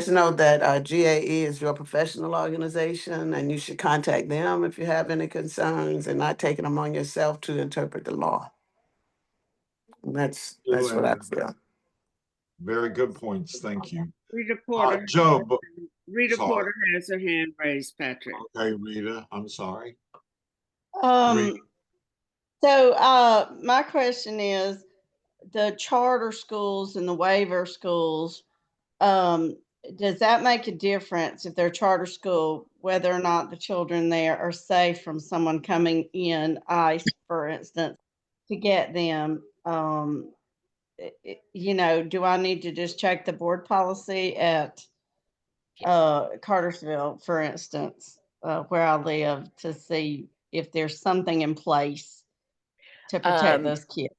know that GAE is your professional organization, and you should contact them if you have any concerns, and not taking them on yourself to interpret the law. And that's what I feel. Very good points. Thank you. Rita Porter. Joe, Rita sorry. Porter has her hand raised, Patrick. Okay, Rita, I'm sorry. So my question is, the charter schools and the waiver schools, does that make a difference if they're charter school, whether or not the children there are safe from someone coming in, ICE, for instance, to get them? You know, do I need to just check the board policy at Cartersville, for instance, where I live, to see if there's something in place to protect those kids?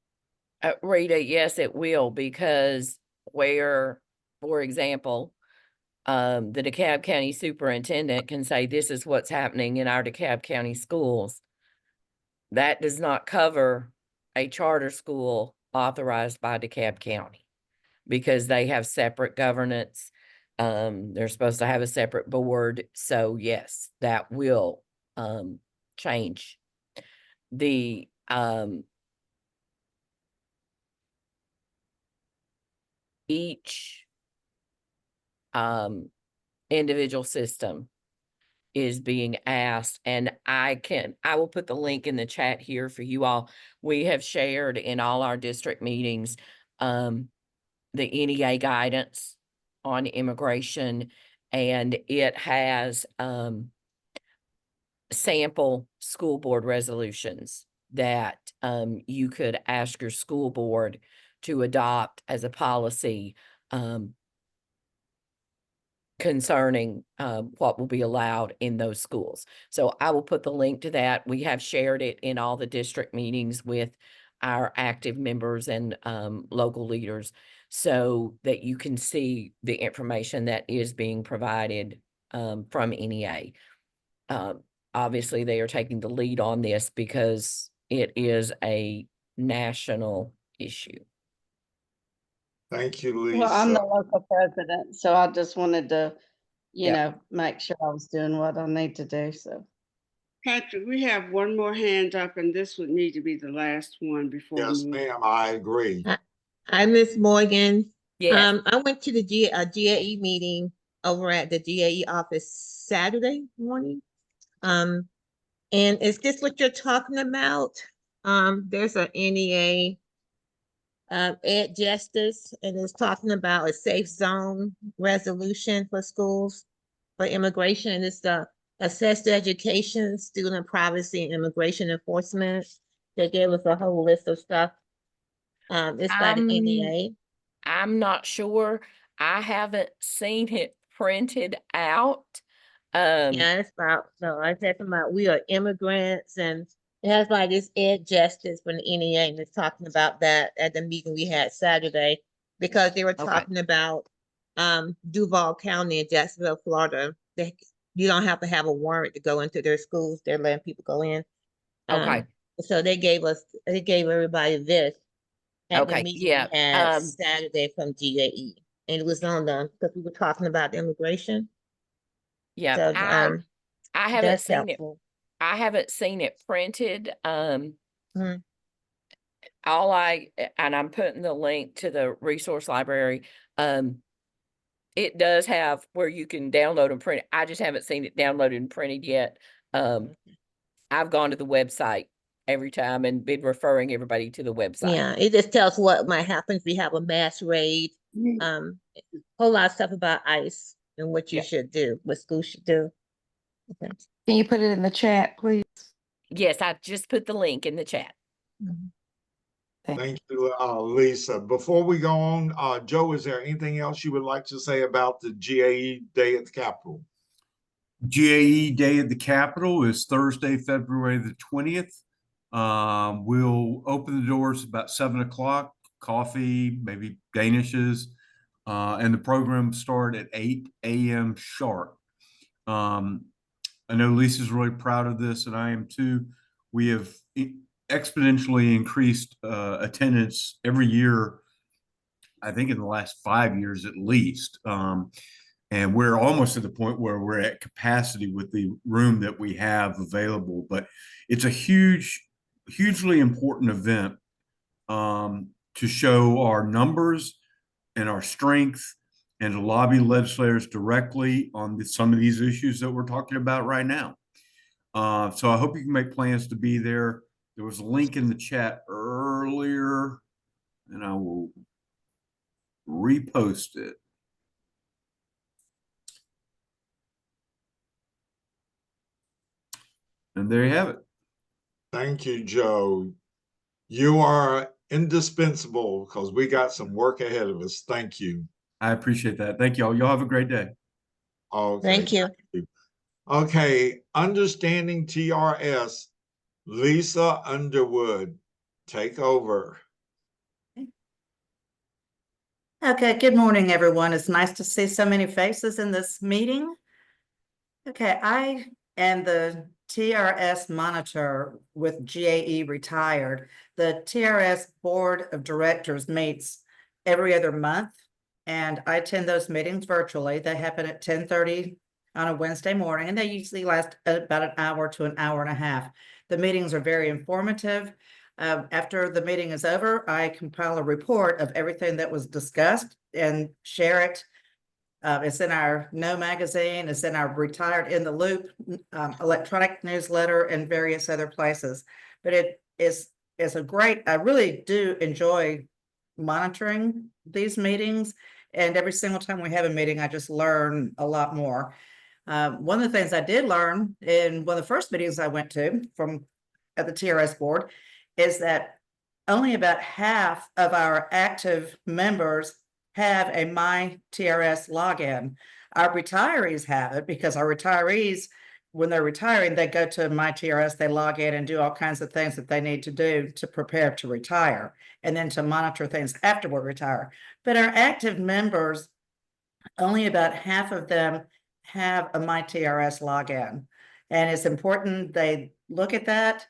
Rita, yes, it will, because where, for example, the DeKalb County superintendent can say, this is what's happening in our DeKalb County schools. That does not cover a charter school authorized by DeKalb County, because they have separate governance. They're supposed to have a separate board. So yes, that will change. The each individual system is being asked, and I will put the link in the chat here for you all. We have shared in all our district meetings the NEA guidance on immigration, and it has sample school board resolutions that you could ask your school board to adopt as a policy concerning what will be allowed in those schools. So I will put the link to that. We have shared it in all the district meetings with our active members and local leaders, so that you can see the information that is being provided from NEA. Obviously, they are taking the lead on this because it is a national issue. Thank you, Lisa. Well, I'm the local president, so I just wanted to, you know, make sure I was doing what I need to do. So, Patrick, we have one more hand up, and this would need to be the last one before. Yes, ma'am, I agree. Hi, Ms. Morgan. Yes. I went to the GAE meeting over at the GAE office Saturday morning. And is this what you're talking about? There's a NEA Ed Justice, and it's talking about a safe zone resolution for schools for immigration. And it's the assessed education, student privacy, and immigration enforcement. They gave us a whole list of stuff. It's by the NEA. I'm not sure. I haven't seen it printed out. Yeah, it's about, no, I'm talking about we are immigrants, and it has like this Ed Justice from the NEA, and it's talking about that at the meeting we had Saturday, because they were talking about Duval County in Jacksonville, Florida. You don't have to have a warrant to go into their schools. They're letting people go in. So they gave everybody this at the meeting we had Saturday from GAE, and it was on them because we were talking about immigration. Yeah, So, I haven't seen helpful. it. I haven't seen it printed. Mhm. And I'm putting the link to the resource library. It does have where you can download and print it. I just haven't seen it downloaded and printed yet. I've gone to the website every time and been referring everybody to the website. Yeah, it just tells what might happen if we have a mass raid. A whole lot of stuff about ICE and what you should do, what schools should do. Okay. Can you put it in the chat, please? Yes, I just put the link in the chat. Thank you, Lisa. Before we go on, Joe, is there anything else you would like to say about the GAE Day at the Capitol? GAE Day at the Capitol is Thursday, February the 20th. We'll open the doors about 7 o'clock, coffee, maybe Danishes, and the program start at 8 a.m. sharp. I know Lisa's really proud of this, and I am too. We have exponentially increased attendance every year, I think in the last 5 years at least. And we're almost at the point where we're at capacity with the room that we have available. But it's a hugely important event to show our numbers and our strength and to lobby legislators directly on some of these issues that we're talking about right now. So I hope you can make plans to be there. There was a link in the chat earlier, and I will repost it. And there you have it. Thank you, Joe. You are indispensable because we got some work ahead of us. Thank you. I appreciate that. Thank y'all. Y'all have a great day. Okay. Thank you. Okay, understanding TRS, Lisa Underwood, take over. Okay, good morning, everyone. It's nice to see so many faces in this meeting. Okay, I am the TRS monitor with GAE Retired. The TRS Board of Directors meets every other month, and I attend those meetings virtually. They happen at 10:30 on a Wednesday morning, and they usually last about an hour to an hour and a half. The meetings are very informative. After the meeting is over, I compile a report of everything that was discussed and share it. It's in our No magazine, it's in our Retired in the Loop electronic newsletter and various other places. But it's a great, I really do enjoy monitoring these meetings. And every single time we have a meeting, I just learn a lot more. One of the things I did learn in one of the first meetings I went to at the TRS board is that only about half of our active members have a MyTRS login. Our retirees have it because our retirees, when they're retiring, they go to MyTRS, they log in and do all kinds of things that they need to do to prepare to retire and then to monitor things after we retire. But our active members, only about half of them have a MyTRS login. And it's important they look at that.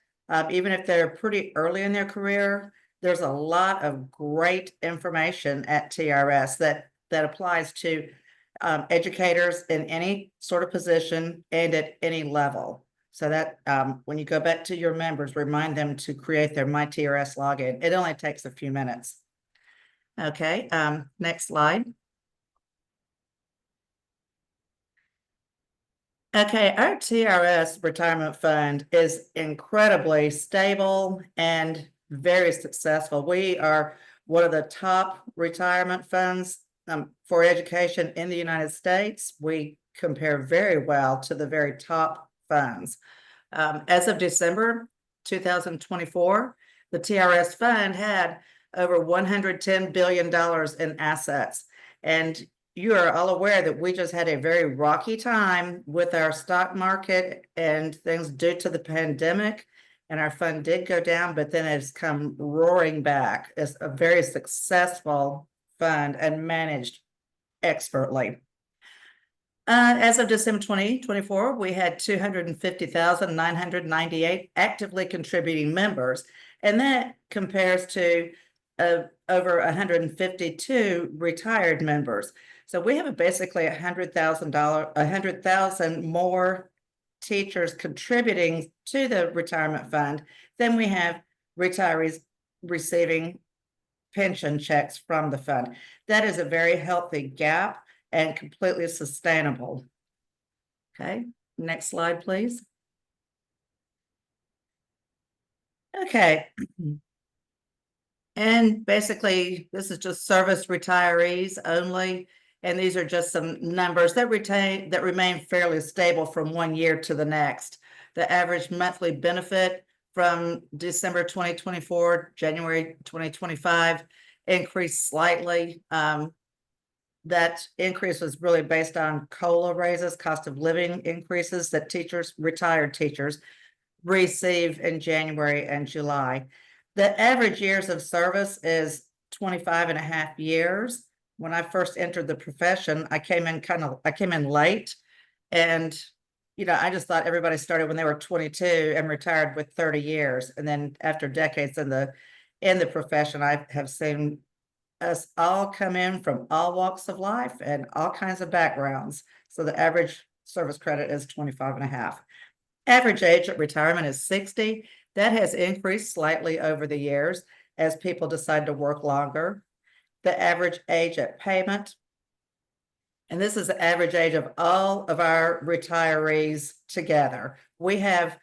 Even if they're pretty early in their career, there's a lot of great information at TRS that applies to educators in any sort of position and at any level. So that when you go back to your members, remind them to create their MyTRS login. It only takes a few minutes. Okay, next slide. Okay, our TRS retirement fund is incredibly stable and very successful. We are one of the top retirement funds for education in the United States. We compare very well to the very top funds. As of December 2024, the TRS fund had over $110 billion in assets. And you are all aware that we just had a very rocky time with our stock market and things due to the pandemic, and our fund did go down, but then it's come roaring back. It's a very successful fund and managed expertly. As of December 2024, we had 250,998 actively contributing members, and that compares to over 152 retired members. So we have basically 100,000 more teachers contributing to the retirement fund than we have retirees receiving pension checks from the fund. That is a very healthy gap and completely sustainable. Okay, next slide, please. Okay. And basically, this is just service retirees only. And these are just some numbers that remain fairly stable from one year to the next. The average monthly benefit from December 2024, January 2025 increased slightly. That increase was really based on COLA raises, cost of living increases that retired teachers receive in January and July. The average years of service is 25 and a half years. When I first entered the profession, I came in late, and I just thought everybody started when they were 22 and retired with 30 years. And then after decades in the profession, I have seen us all come in from all walks of life and all kinds of backgrounds. So the average service credit is 25 and a half. Average age at retirement is 60. That has increased slightly over the years as people decide to work longer. The average age at payment, and this is the average age of all of our retirees together. We have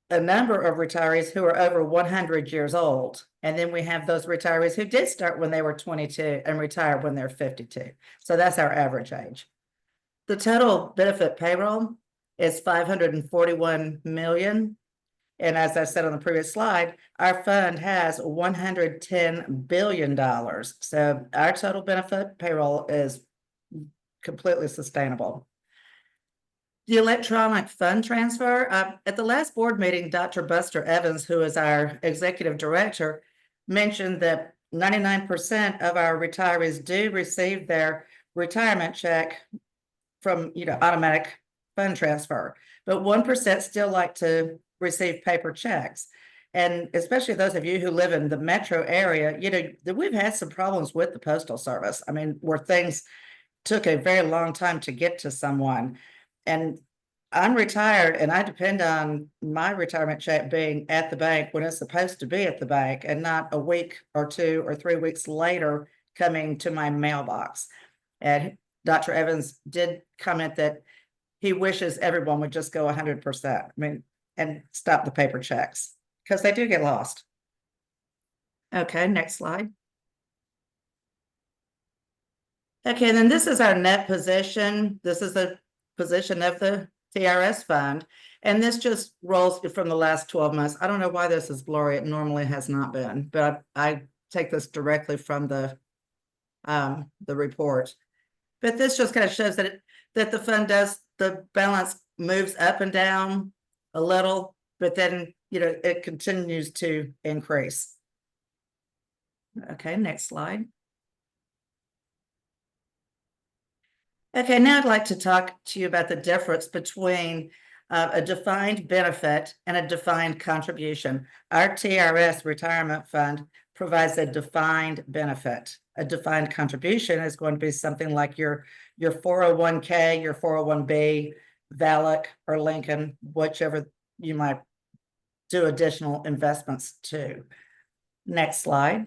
a number of retirees who are over 100 years old. And then we have those retirees who did start when they were 22 and retired when they're 52. So that's our average age. The total benefit payroll is 541 million. And as I said on the previous slide, our fund has $110 billion. So our total benefit payroll is completely sustainable. The electronic fund transfer, at the last board meeting, Dr. Buster Evans, who is our executive director, mentioned that 99% of our retirees do receive their retirement check from, automatic fund transfer, but 1% still like to receive paper checks. And especially those of you who live in the metro area, we've had some problems with the Postal Service. I mean, where things took a very long time to get to someone. And I'm retired and I depend on my retirement check being at the bank when it's supposed to be at the bank and not a week or 2 or 3 weeks later coming to my mailbox. And Dr. Evans did comment that he wishes everyone would just go 100%. And stop the paper checks because they do get lost. Okay, next slide. Okay, and then this is our net position. This is the position of the TRS fund. And this just rolls from the last 12 months. I don't know why this is blurry. It normally has not been, but I take this directly from the report. But this just kind of shows that the fund the balance moves up and down a little, but then, it continues to increase. Okay, next slide. Okay, now I'd like to talk to you about the difference between a defined benefit and a defined contribution. Our TRS retirement fund provides a defined benefit. A defined contribution is going to be something like your 401k, your 401b, VALIC or Lincoln, whichever you might do additional investments to. Next slide.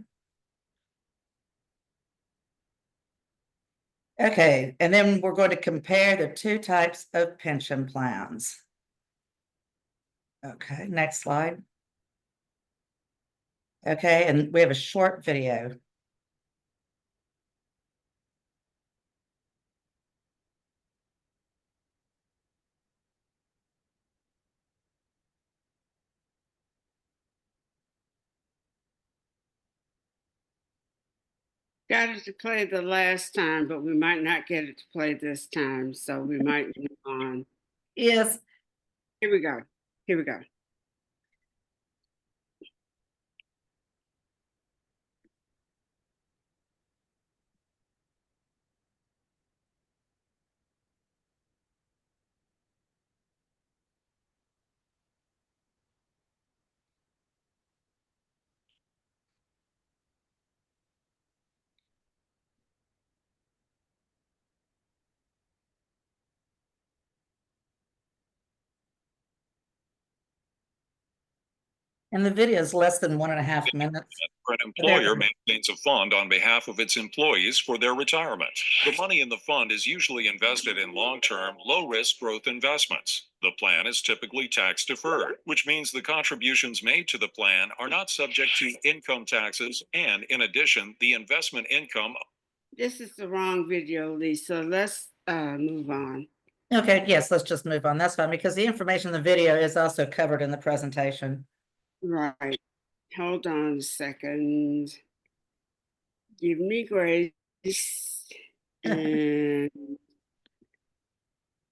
Okay, and then we're going to compare the two types of pension plans. Okay, next slide. Okay, and we have a short video. Got it to play the last time, but we might not get it to play this time, so we might move on. Yes. Here we go. Here we go. And the video is less than 1.5 minutes. An employer maintains a fund on behalf of its employees for their retirement. The money in the fund is usually invested in long-term, low-risk growth investments. The plan is typically tax deferred, which means the contributions made to the plan are not subject to income taxes, and in addition, the investment income. This is the wrong video, Lisa. Let's move on. Okay, yes, let's just move on. That's fine, because the information in the video is also covered in the presentation. Right. Hold on a second. Give me grace. And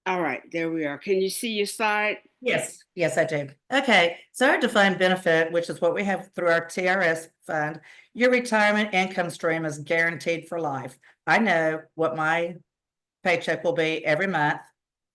all right, there we are. Can you see your slide? Yes, yes, I do. Okay, so our defined benefit, which is what we have through our TRS fund, your retirement income stream is guaranteed for life. I know what my paycheck will be every month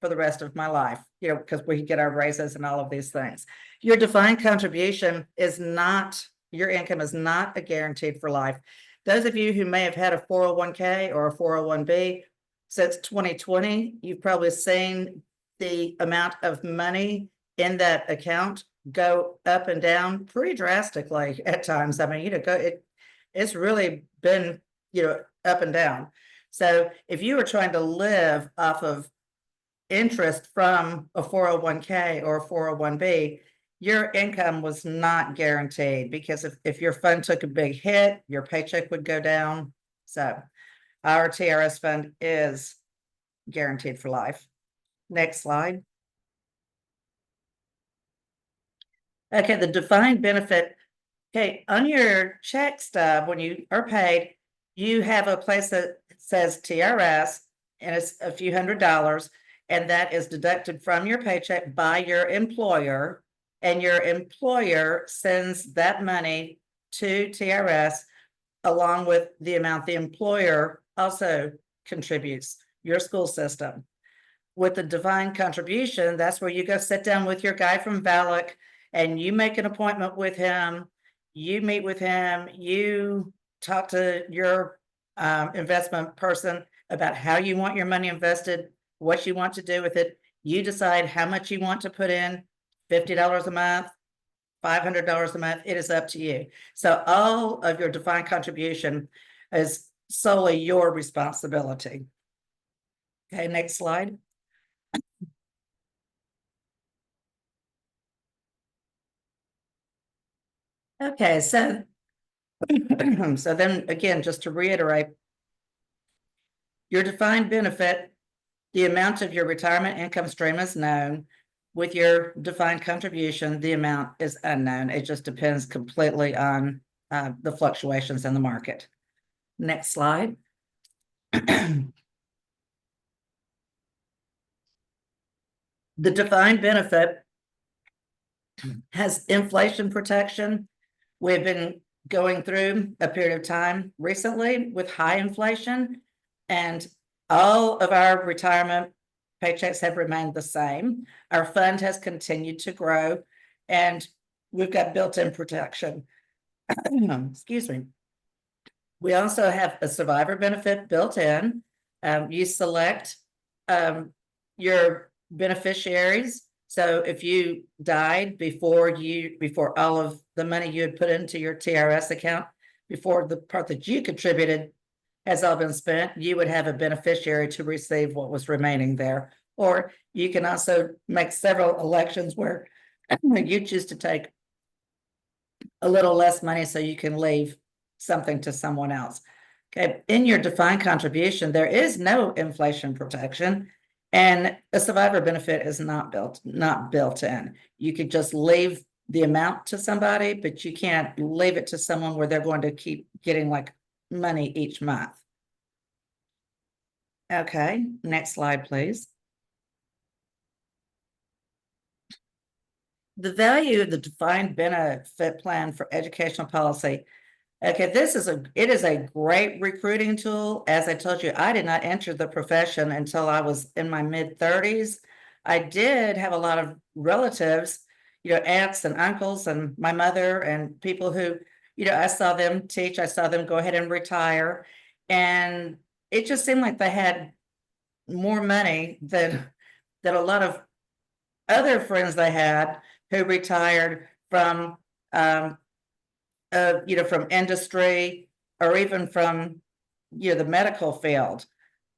for the rest of my life, you know, because we get our raises and all of these things. Your defined contribution is not, your income is not a guaranteed for life. Those of you who may have had a 401k or a 401b since 2020, you've probably seen the amount of money in that account go up and down pretty drastically at times. I mean, you know, it's really been, you know, up and down. So if you were trying to live off of interest from a 401k or a 401b, your income was not guaranteed, because if your fund took a big hit, your paycheck would go down. So our TRS fund is guaranteed for life. Next slide. Okay, the defined benefit. Okay, on your check stub, when you are paid, you have a place that says TRS, and it's a few $100s, and that is deducted from your paycheck by your employer, and your employer sends that money to TRS along with the amount the employer also contributes, your school system. With the defined contribution, that's where you go sit down with your guy from VALIC and you make an appointment with him. You meet with him, you talk to your investment person about how you want your money invested, what you want to do with it. You decide how much you want to put in, $50 a month, $500 a month, it is up to you. So all of your defined contribution is solely your responsibility. Okay, next slide. Okay, so so then again, just to reiterate, your defined benefit, the amount of your retirement income stream is known. With your defined contribution, the amount is unknown. It just depends completely on the fluctuations in the market. Next slide. The defined benefit has inflation protection. We've been going through a period of time recently with high inflation, and all of our retirement paychecks have remained the same. Our fund has continued to grow, and we've got built-in protection. Excuse me. We also have a survivor benefit built in. You select your beneficiaries. So if you died before all of the money you had put into your TRS account, before the part that you contributed has all been spent, you would have a beneficiary to receive what was remaining there. Or you can also make several elections where you choose to take a little less money so you can leave something to someone else. Okay, in your defined contribution, there is no inflation protection, and a survivor benefit is not built in. You could just leave the amount to somebody, but you can't leave it to someone where they're going to keep getting like money each month. Okay, next slide, please. The value of the defined benefit plan for educational policy. Okay, it is a great recruiting tool. As I told you, I did not enter the profession until I was in my mid-30s. I did have a lot of relatives, you know, aunts and uncles and my mother and people who, you know, I saw them teach, I saw them go ahead and retire. And it just seemed like they had more money than a lot of other friends they had who retired from you know, from industry or even from, you know, the medical field.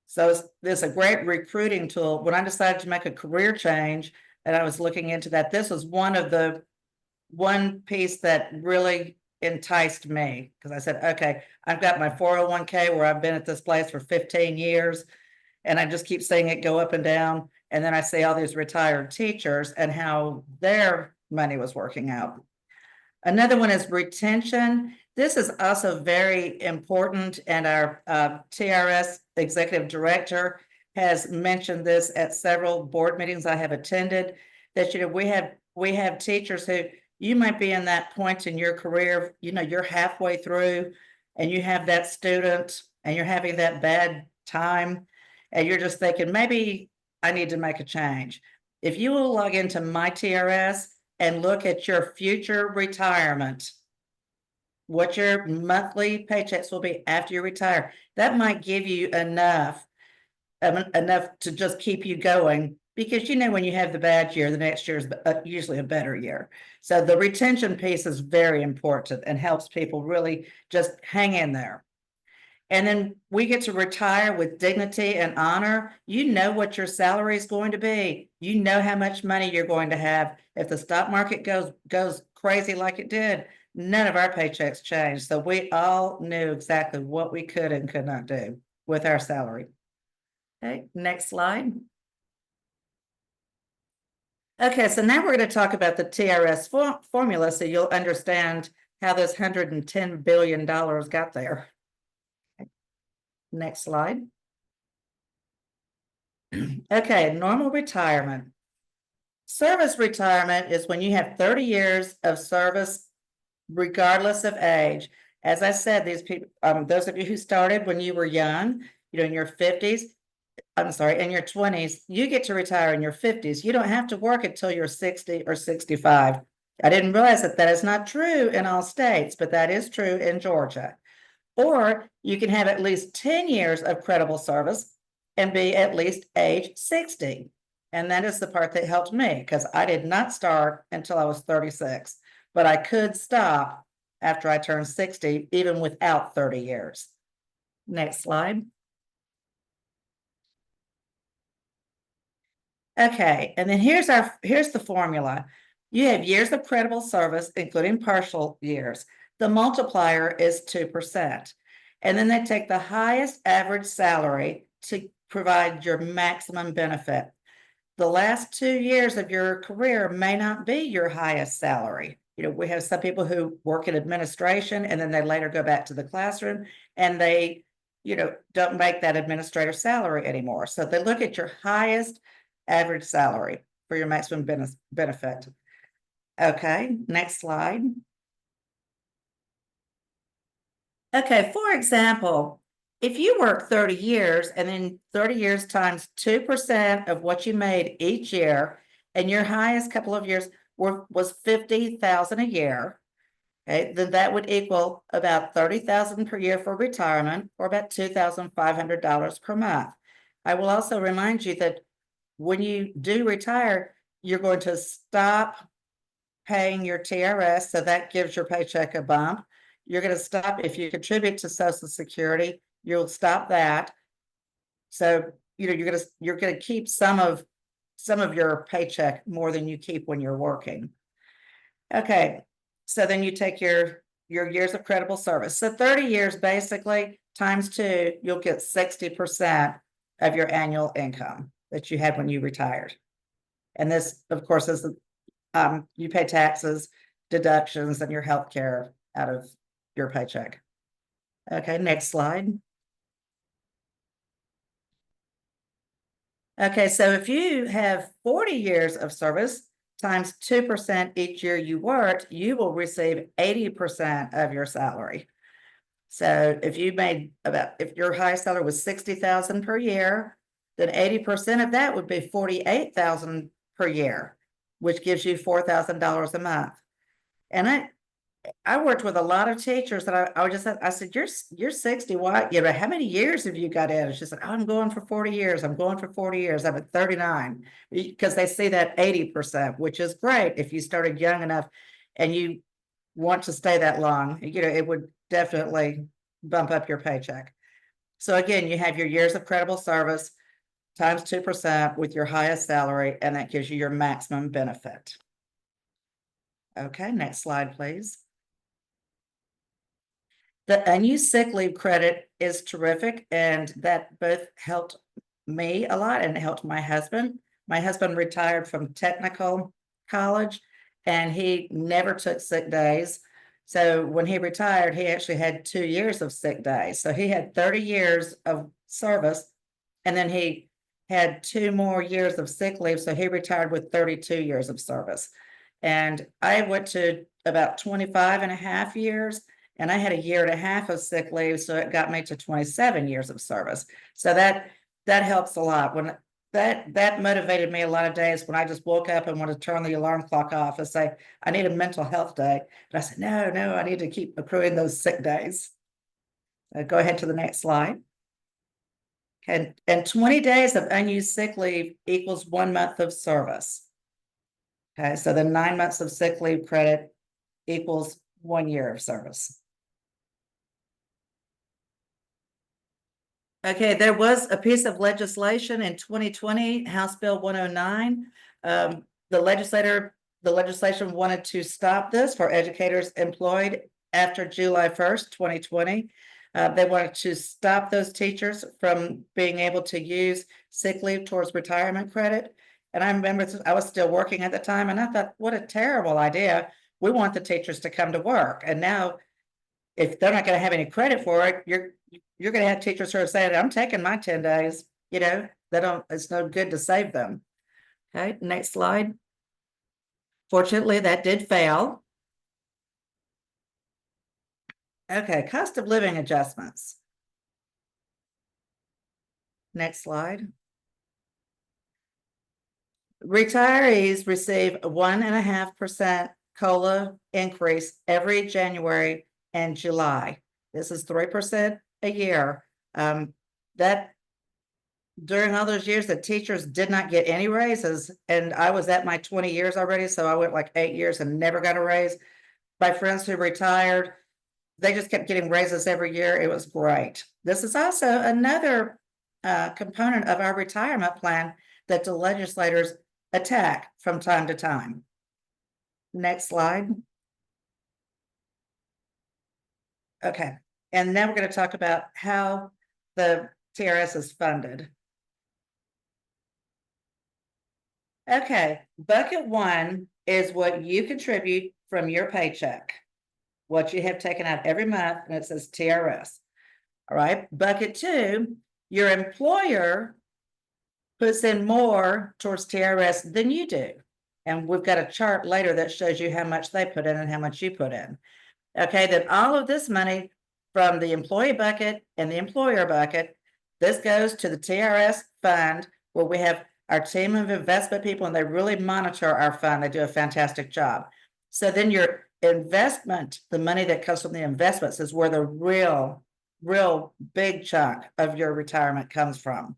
So there's a great recruiting tool. When I decided to make a career change and I was looking into that, this was one piece that really enticed me, because I said, okay, I've got my 401k where I've been at this place for 15 years and I just keep seeing it go up and down. And then I see all these retired teachers and how their money was working out. Another one is retention. This is also very important, and our TRS executive director has mentioned this at several board meetings I have attended, that we have teachers who, you might be in that point in your career, you're halfway through and you have that student and you're having that bad time and you're just thinking, maybe I need to make a change. If you will log into My TRS and look at your future retirement, what your monthly paychecks will be after you retire, that might give you enough to just keep you going, because when you have the bad year, the next year is usually a better year. So the retention piece is very important and helps people really just hang in there. And then we get to retire with dignity and honor. You know what your salary is going to be. You know how much money you're going to have. If the stock market goes crazy like it did, none of our paychecks changed. So we all knew exactly what we could and could not do with our salary. Okay, next slide. Okay, so now we're going to talk about the TRS formula so you'll understand how this $110 billion got there. Okay. Next slide. Okay, normal retirement. Service retirement is when you have 30 years of service regardless of age. As I said, these people, those of you who started when you were young, in your 50s, in your 20s, you get to retire in your 50s. You don't have to work until you're 60 or 65. I didn't realize that is not true in all states, but that is true in Georgia. Or you can have at least 10 years of credible service and be at least age 60. And that is the part that helped me, because I did not start until I was 36, but I could stop after I turned 60, even without 30 years. Next slide. Okay, and then here's the formula. You have years of credible service, including partial years. The multiplier is 2%. And then they take the highest average salary to provide your maximum benefit. The last 2 years of your career may not be your highest salary. We have some people who work in administration and then they later go back to the classroom and they, don't make that administrator salary anymore. So they look at your highest average salary for your maximum benefit. Okay, next slide. Okay, for example, if you work 30 years and then 30 years times 2% of what you made each year, and your highest couple of years was $50,000 a year, okay, then that would equal about $30,000 per year for retirement, or about $2,500 per month. I will also remind you that when you do retire, you're going to stop paying your TRS, so that gives your paycheck a bump. You're going to stop if you contribute to Social Security, you'll stop that. So you're going to keep some of your paycheck more than you keep when you're working. Okay, so then you take your years of credible service. So 30 years basically times 2, you'll get 60% of your annual income that you had when you retired. And this, of course, is you pay taxes, deductions, and your health care out of your paycheck. Okay, next slide. Okay, so if you have 40 years of service times 2% each year you worked, you will receive 80% of your salary. So if your highest salary was $60,000 per year, then 80% of that would be $48,000 per year, which gives you $4,000 a month. And I worked with a lot of teachers that I said, you're 60. Why? How many years have you got in? And she said, I'm going for 40 years. I'm going for 40 years. I'm at 39, because they see that 80%, which is great. If you started young enough and you want to stay that long, it would definitely bump up your paycheck. So again, you have your years of credible service times 2% with your highest salary, and that gives you your maximum benefit. Okay, next slide, please. The unused sick leave credit is terrific, and that both helped me a lot and it helped my husband. My husband retired from technical college and he never took sick days. So when he retired, he actually had 2 years of sick days. So he had 30 years of service. And then he had 2 more years of sick leave. So he retired with 32 years of service. And I went to about 25 and a half years. And I had 1.5 years of sick leave. So it got me to 27 years of service. So that helps a lot. When that motivated me a lot of days when I just woke up and wanted to turn the alarm clock off and say, I need a mental health day. But I said, no, I need to keep accruing those sick days. Go ahead to the next slide. And 20 days of unused sick leave equals 1 month of service. Okay, so the 9 months of sick leave credit equals 1 year of service. Okay, there was a piece of legislation in 2020, House Bill 109. The legislation wanted to stop this for educators employed after July 1st, 2020. They wanted to stop those teachers from being able to use sick leave towards retirement credit. And I remember I was still working at the time and I thought, what a terrible idea. We want the teachers to come to work. And now if they're not going to have any credit for it, you're going to have teachers who are saying, I'm taking my 10 days, it's no good to save them. Okay, next slide. Fortunately, that did fail. Okay, cost of living adjustments. Next slide. Retirees receive a 1.5% COLA increase every January and July. This is 3% a year. That during all those years, the teachers did not get any raises, and I was at my 20 years already, so I went like 8 years and never got a raise. My friends who retired, they just kept getting raises every year. It was great. This is also another component of our retirement plan that the legislators attack from time to time. Next slide. Okay, and now we're going to talk about how the TRS is funded. Okay, bucket 1 is what you contribute from your paycheck, what you have taken out every month, and it says TRS. All right, bucket 2, your employer puts in more towards TRS than you do. And we've got a chart later that shows you how much they put in and how much you put in. Okay, then all of this money from the employee bucket and the employer bucket, this goes to the TRS fund where we have our team of investment people and they really monitor our fund. They do a fantastic job. So then your investment, the money that comes from the investments is where the real big chunk of your retirement comes from.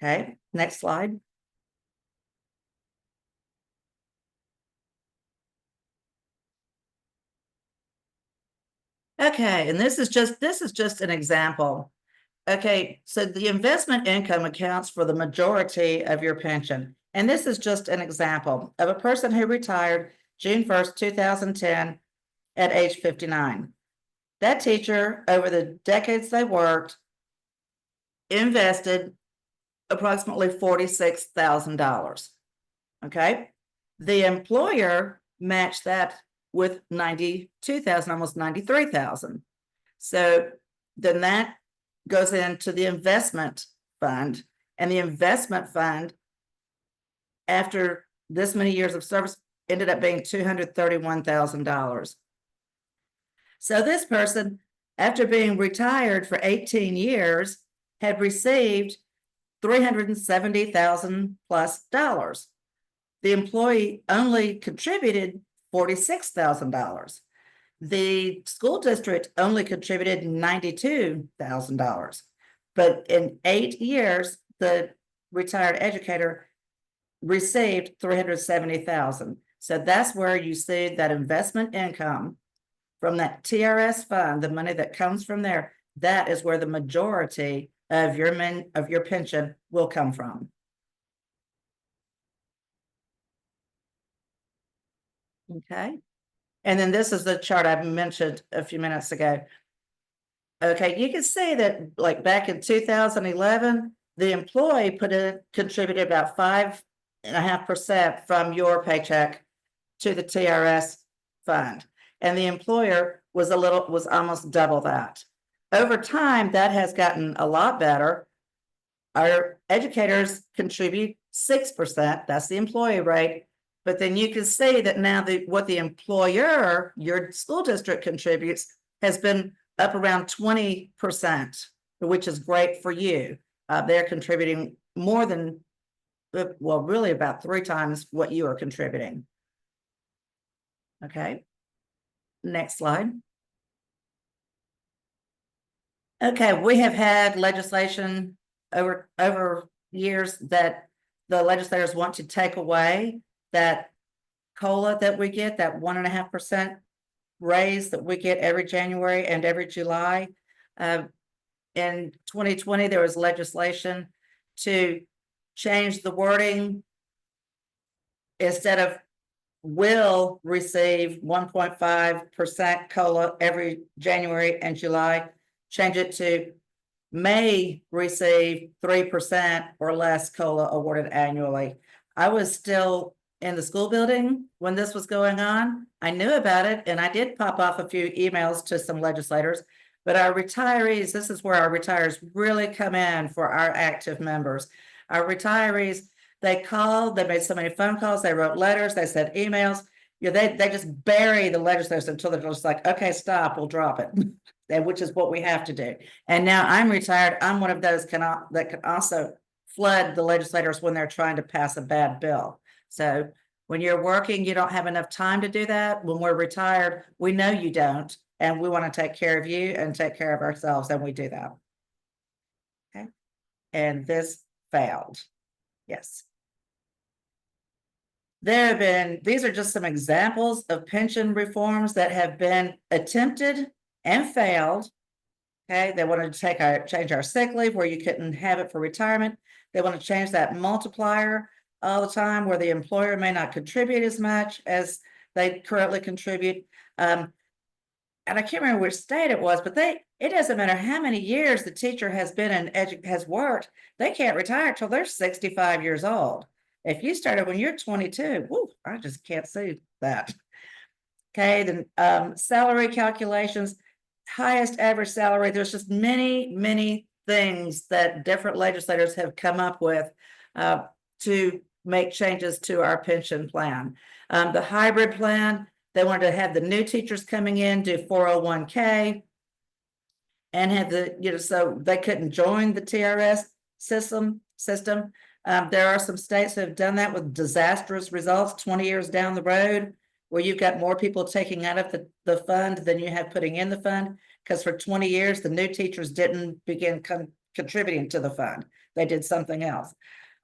Okay, next slide. Okay, and this is just an example. Okay, so the investment income accounts for the majority of your pension. And this is just an example of a person who retired June 1st, 2010 at age 59. That teacher, over the decades they worked, invested approximately $46,000. Okay, the employer matched that with 92,000, almost 93,000. So then that goes into the investment fund, and the investment fund, after this many years of service, ended up being $231,000. So this person, after being retired for 18 years, had received $370,000 plus. The employee only contributed $46,000. The school district only contributed $92,000. But in 8 years, the retired educator received $370,000. So that's where you see that investment income from that TRS fund, the money that comes from there, that is where the majority of your pension will come from. Okay. And then this is the chart I mentioned a few minutes ago. Okay, you can see that like back in 2011, the employee contributed about 5.5% from your paycheck to the TRS fund. And the employer was almost double that. Over time, that has gotten a lot better. Our educators contribute 6%, that's the employee rate. But then you can see that now what the employer, your school district contributes, has been up around 20%, which is great for you. They're contributing more than, well, really about 3 times what you are contributing. Okay. Next slide. Okay, we have had legislation over years that the legislators want to take away that COLA that we get, that 1.5% raise that we get every January and every July. In 2020, there was legislation to change the wording. Instead of will receive 1.5% COLA every January and July, change it to may receive 3% or less COLA awarded annually. I was still in the school building when this was going on. I knew about it, and I did pop off a few emails to some legislators, but our retirees, this is where our retirees really come in for our active members. Our retirees, they called, they made so many phone calls, they wrote letters, they sent emails. You know, they just bury the legislators until they're just like, okay, stop, we'll drop it. Which is what we have to do. And now I'm retired. I'm one of those that can also flood the legislators when they're trying to pass a bad bill. So when you're working, you don't have enough time to do that. When we're retired, we know you don't, and we want to take care of you and take care of ourselves, and we do that. Okay. And this failed. Yes. These are just some examples of pension reforms that have been attempted and failed. Okay, they wanted to change our sick leave where you couldn't have it for retirement. They want to change that multiplier all the time where the employer may not contribute as much as they currently contribute. And I can't remember which state it was, but it doesn't matter how many years the teacher has been has worked, they can't retire till they're 65 years old. If you started when you're 22, whoo, I just can't see that. Okay, then salary calculations, highest average salary. There's just many things that different legislators have come up with to make changes to our pension plan. The hybrid plan, they wanted to have the new teachers coming in, do 401k, and have so they couldn't join the TRS system. There are some states that have done that with disastrous results 20 years down the road, where you've got more people taking out of the fund than you have putting in the fund, because for 20 years, the new teachers didn't begin contributing to the fund. They did something else.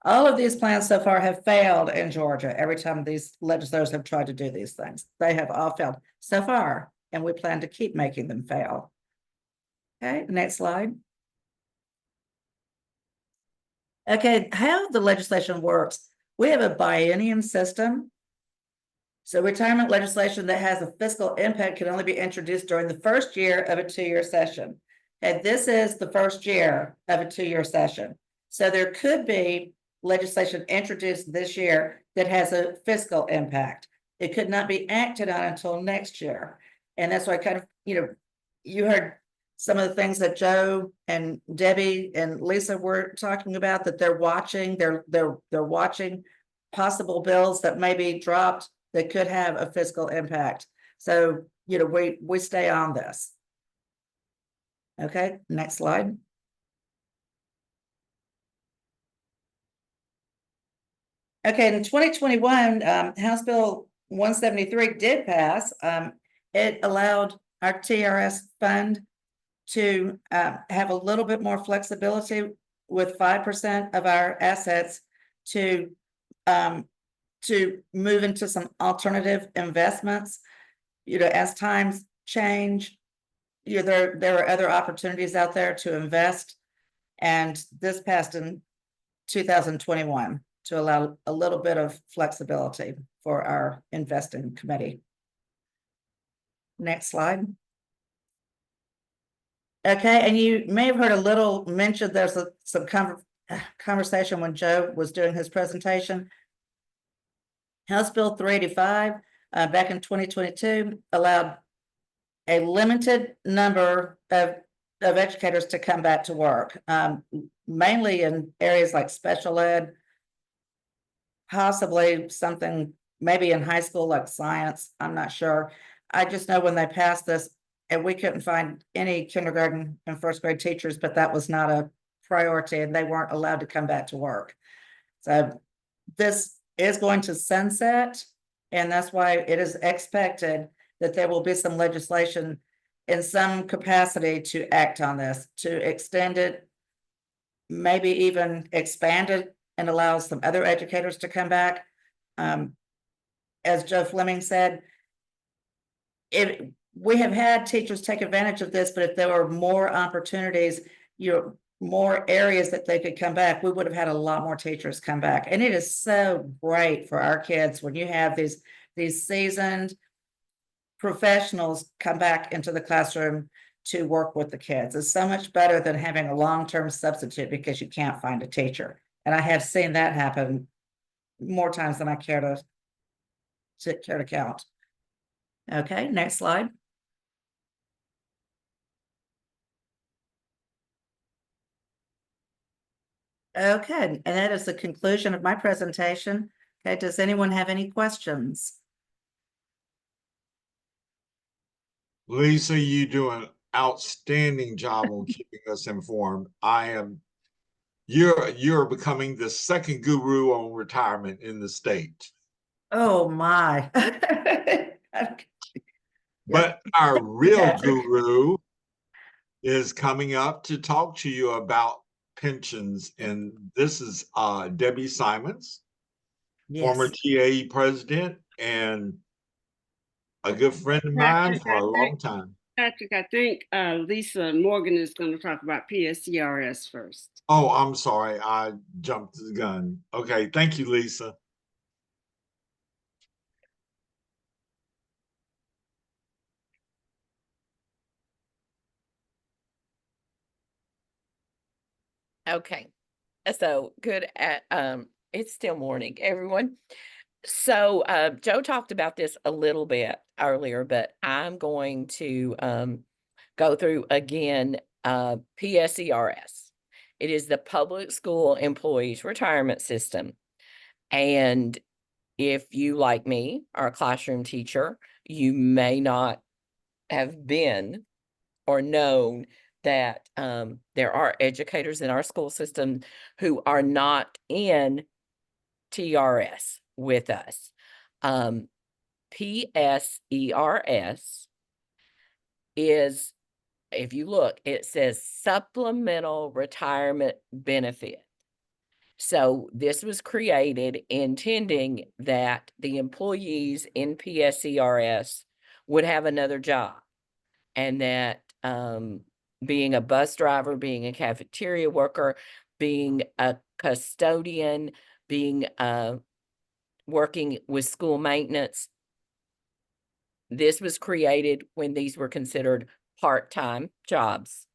All of these plans so far have failed in Georgia. Every time these legislators have tried to do these things, they have all failed so far, and we plan to keep making them fail. Okay, next slide. Okay, how the legislation works. We have a biennium system. So retirement legislation that has a fiscal impact can only be introduced during the first year of a 2-year session. And this is the first year of a 2-year session. So there could be legislation introduced this year that has a fiscal impact. It could not be acted on until next year. And that's why kind of, you heard some of the things that Joe and Debbie and Lisa were talking about, that they're watching, they're watching possible bills that may be dropped that could have a fiscal impact. So, we stay on this. Okay, next slide. Okay, in 2021, House Bill 173 did pass. It allowed our TRS fund to have a little bit more flexibility with 5% of our assets to move into some alternative investments. As times change, there are other opportunities out there to invest, and this passed in 2021 to allow a little bit of flexibility for our investing committee. Next slide. Okay, and you may have heard a little mention, there's some conversation when Joe was doing his presentation. House Bill 385, back in 2022, allowed a limited number of educators to come back to work, mainly in areas like special ed, possibly something maybe in high school like science. I'm not sure. I just know when they passed this, and we couldn't find any kindergarten and first grade teachers, but that was not a priority and they weren't allowed to come back to work. So this is going to sunset, and that's why it is expected that there will be some legislation in some capacity to act on this, to extend it, maybe even expand it and allow some other educators to come back. As Joe Fleming said, we have had teachers take advantage of this, but if there were more opportunities, more areas that they could come back, we would have had a lot more teachers come back. And it is so great for our kids when you have these seasoned professionals come back into the classroom to work with the kids. It's so much better than having a long-term substitute because you can't find a teacher. And I have seen that happen more times than I care to count. Okay, next slide. Okay, and that is the conclusion of my presentation. Okay, does anyone have any questions? Lisa, you do an outstanding job on keeping us informed. You're becoming the second guru on retirement in the state. Oh my. But our real guru is coming up to talk to you about pensions. And this is Debbie Simons, former GAE president and a good friend of mine for a long time. Patrick, I think Lisa Morgan is going to talk about PSERS first. Oh, I'm sorry. I jumped the gun. Okay. Thank you, Lisa. Okay. So good at it's still morning, everyone. So Joe talked about this a little bit earlier, but I'm going to go through again PSERS. It is the Public School Employees Retirement System. And if you, like me, are a classroom teacher, you may not have been or known that there are educators in our school system who are not in TRS with us. PSERS is, if you look, it says supplemental retirement benefit. So this was created intending that the employees in PSERS would have another job, and that being a bus driver, being a cafeteria worker, being a custodian, being working with school maintenance, this was created when these were considered part-time jobs,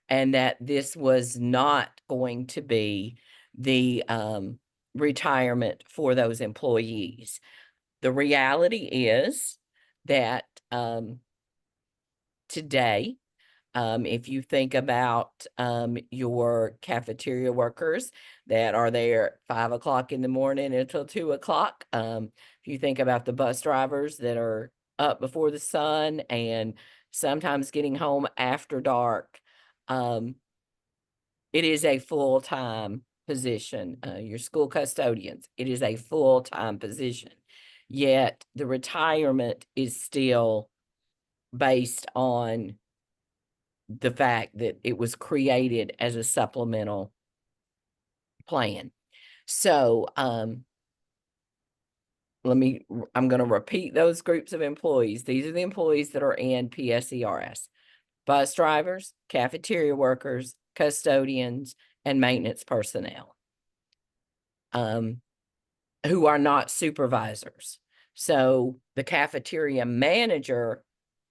and that this was not going to be the retirement for those employees. The reality is that today, if you think about your cafeteria workers that are there 5 o'clock in the morning until 2 o'clock, if you think about the bus drivers that are up before the sun and sometimes getting home after dark, it is a full-time position. Your school custodians, it is a full-time position. Yet the retirement is still based on the fact that it was created as a supplemental plan. So I'm going to repeat those groups of employees. These are the employees that are in PSERS: bus drivers, cafeteria workers, custodians, and maintenance personnel, who are not supervisors. So the cafeteria manager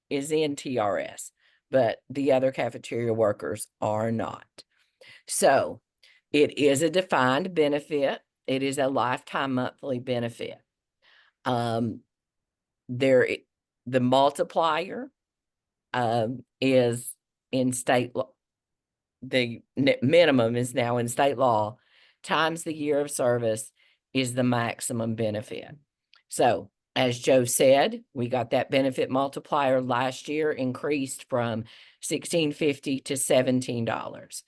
is in TRS, but the other cafeteria workers are not. So It is a defined benefit. It is a lifetime monthly benefit. The multiplier is in state law. The minimum is now in state law times the year of service is the maximum benefit. So as Joe said, we got that benefit multiplier last year increased from $16.50 to $17.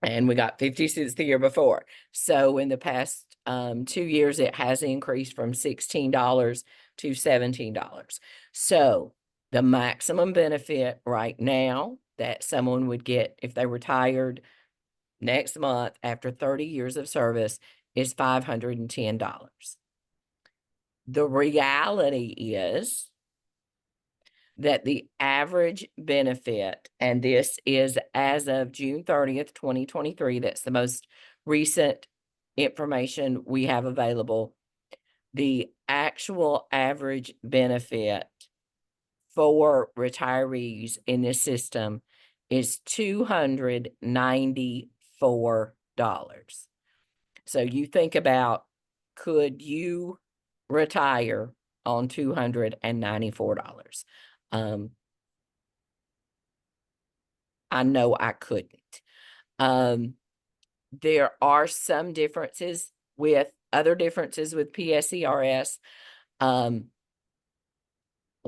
And we got 50 cents the year before. So in the past 2 years, it has increased from $16 to $17. So the maximum benefit right now that someone would get if they retired next month after 30 years of service is $510. The reality is that the average benefit, and this is as of June 30th, 2023, that's the most recent information we have available. The actual average benefit for retirees in this system is $294. So you think about, could you retire on $294? I know I couldn't. There are some differences with PSERS,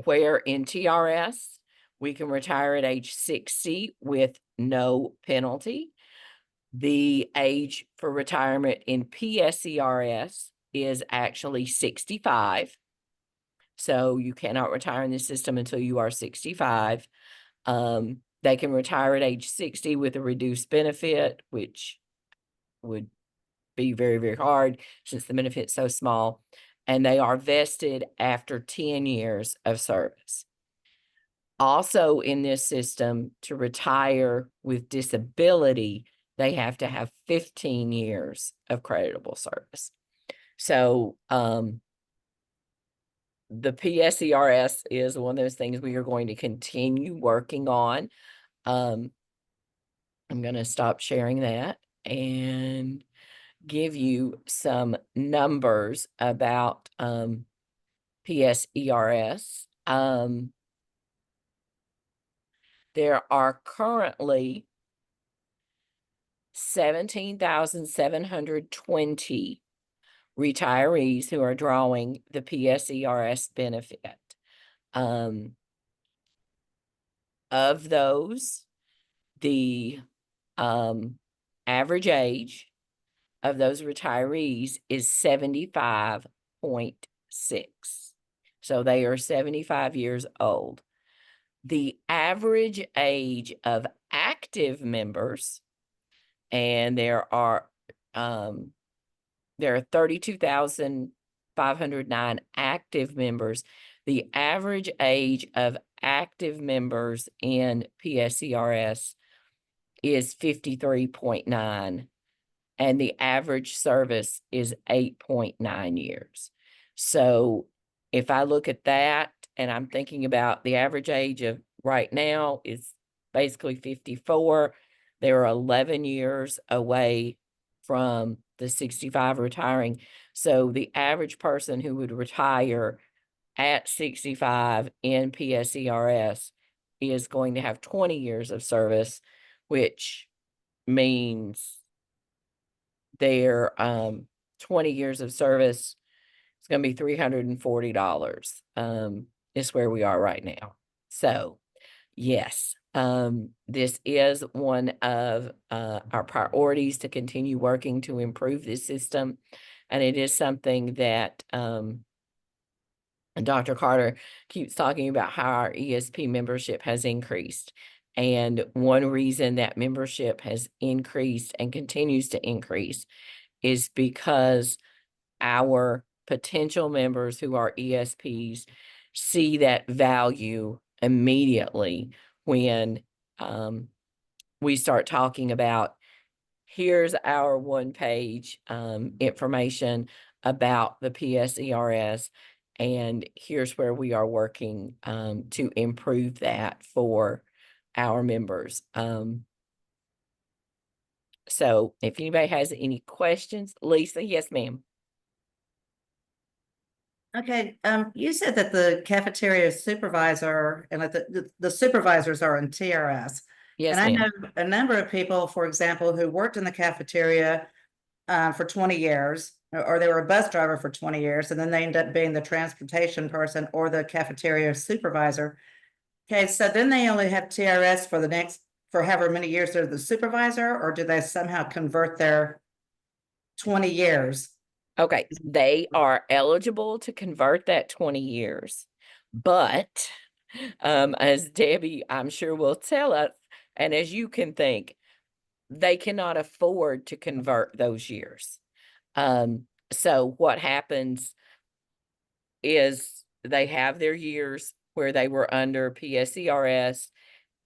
where in TRS, we can retire at age 60 with no penalty. The age for retirement in PSERS is actually 65. So you cannot retire in this system until you are 65. They can retire at age 60 with a reduced benefit, which would be very, very hard since the benefit's so small. And they are vested after 10 years of service. Also in this system, to retire with disability, they have to have 15 years of creditable service. So the PSERS is one of those things we are going to continue working on. I'm going to stop sharing that and give you some numbers about PSERS. There are currently 17,720 retirees who are drawing the PSERS benefit. Of those, the average age of those retirees is 75.6. So they are 75 years old. The average age of active members, and there are 32,509 active members. The average age of active members in PSERS is 53.9, and the average service is 8.9 years. So if I look at that, and I'm thinking about the average age of right now is basically 54, they're 11 years away from the 65 retiring. So the average person who would retire at 65 in PSERS is going to have 20 years of service, which means their 20 years of service is going to be $340, is where we are right now. So yes, this is one of our priorities to continue working to improve this system. And it is something that Dr. Carter keeps talking about, how our ESP membership has increased. And one reason that membership has increased and continues to increase is because our potential members who are ESPs see that value immediately when we start talking about, here's our one-page information about the PSERS, and here's where we are working to improve that for our members. So if anybody has any questions, Lisa, yes, ma'am. Okay, you said that the cafeteria supervisor and that the supervisors are in TRS. Yes, And I ma'am. know a number of people, for example, who worked in the cafeteria for 20 years, or they were a bus driver for 20 years, and then they end up being the transportation person or the cafeteria supervisor. Okay, so then they only have TRS for however many years they're the supervisor, or do they somehow convert their 20 years? Okay, they are eligible to convert that 20 years, but as Debbie, I'm sure will tell us, and as you can think, they cannot afford to convert those years. So what happens is they have their years where they were under PSERS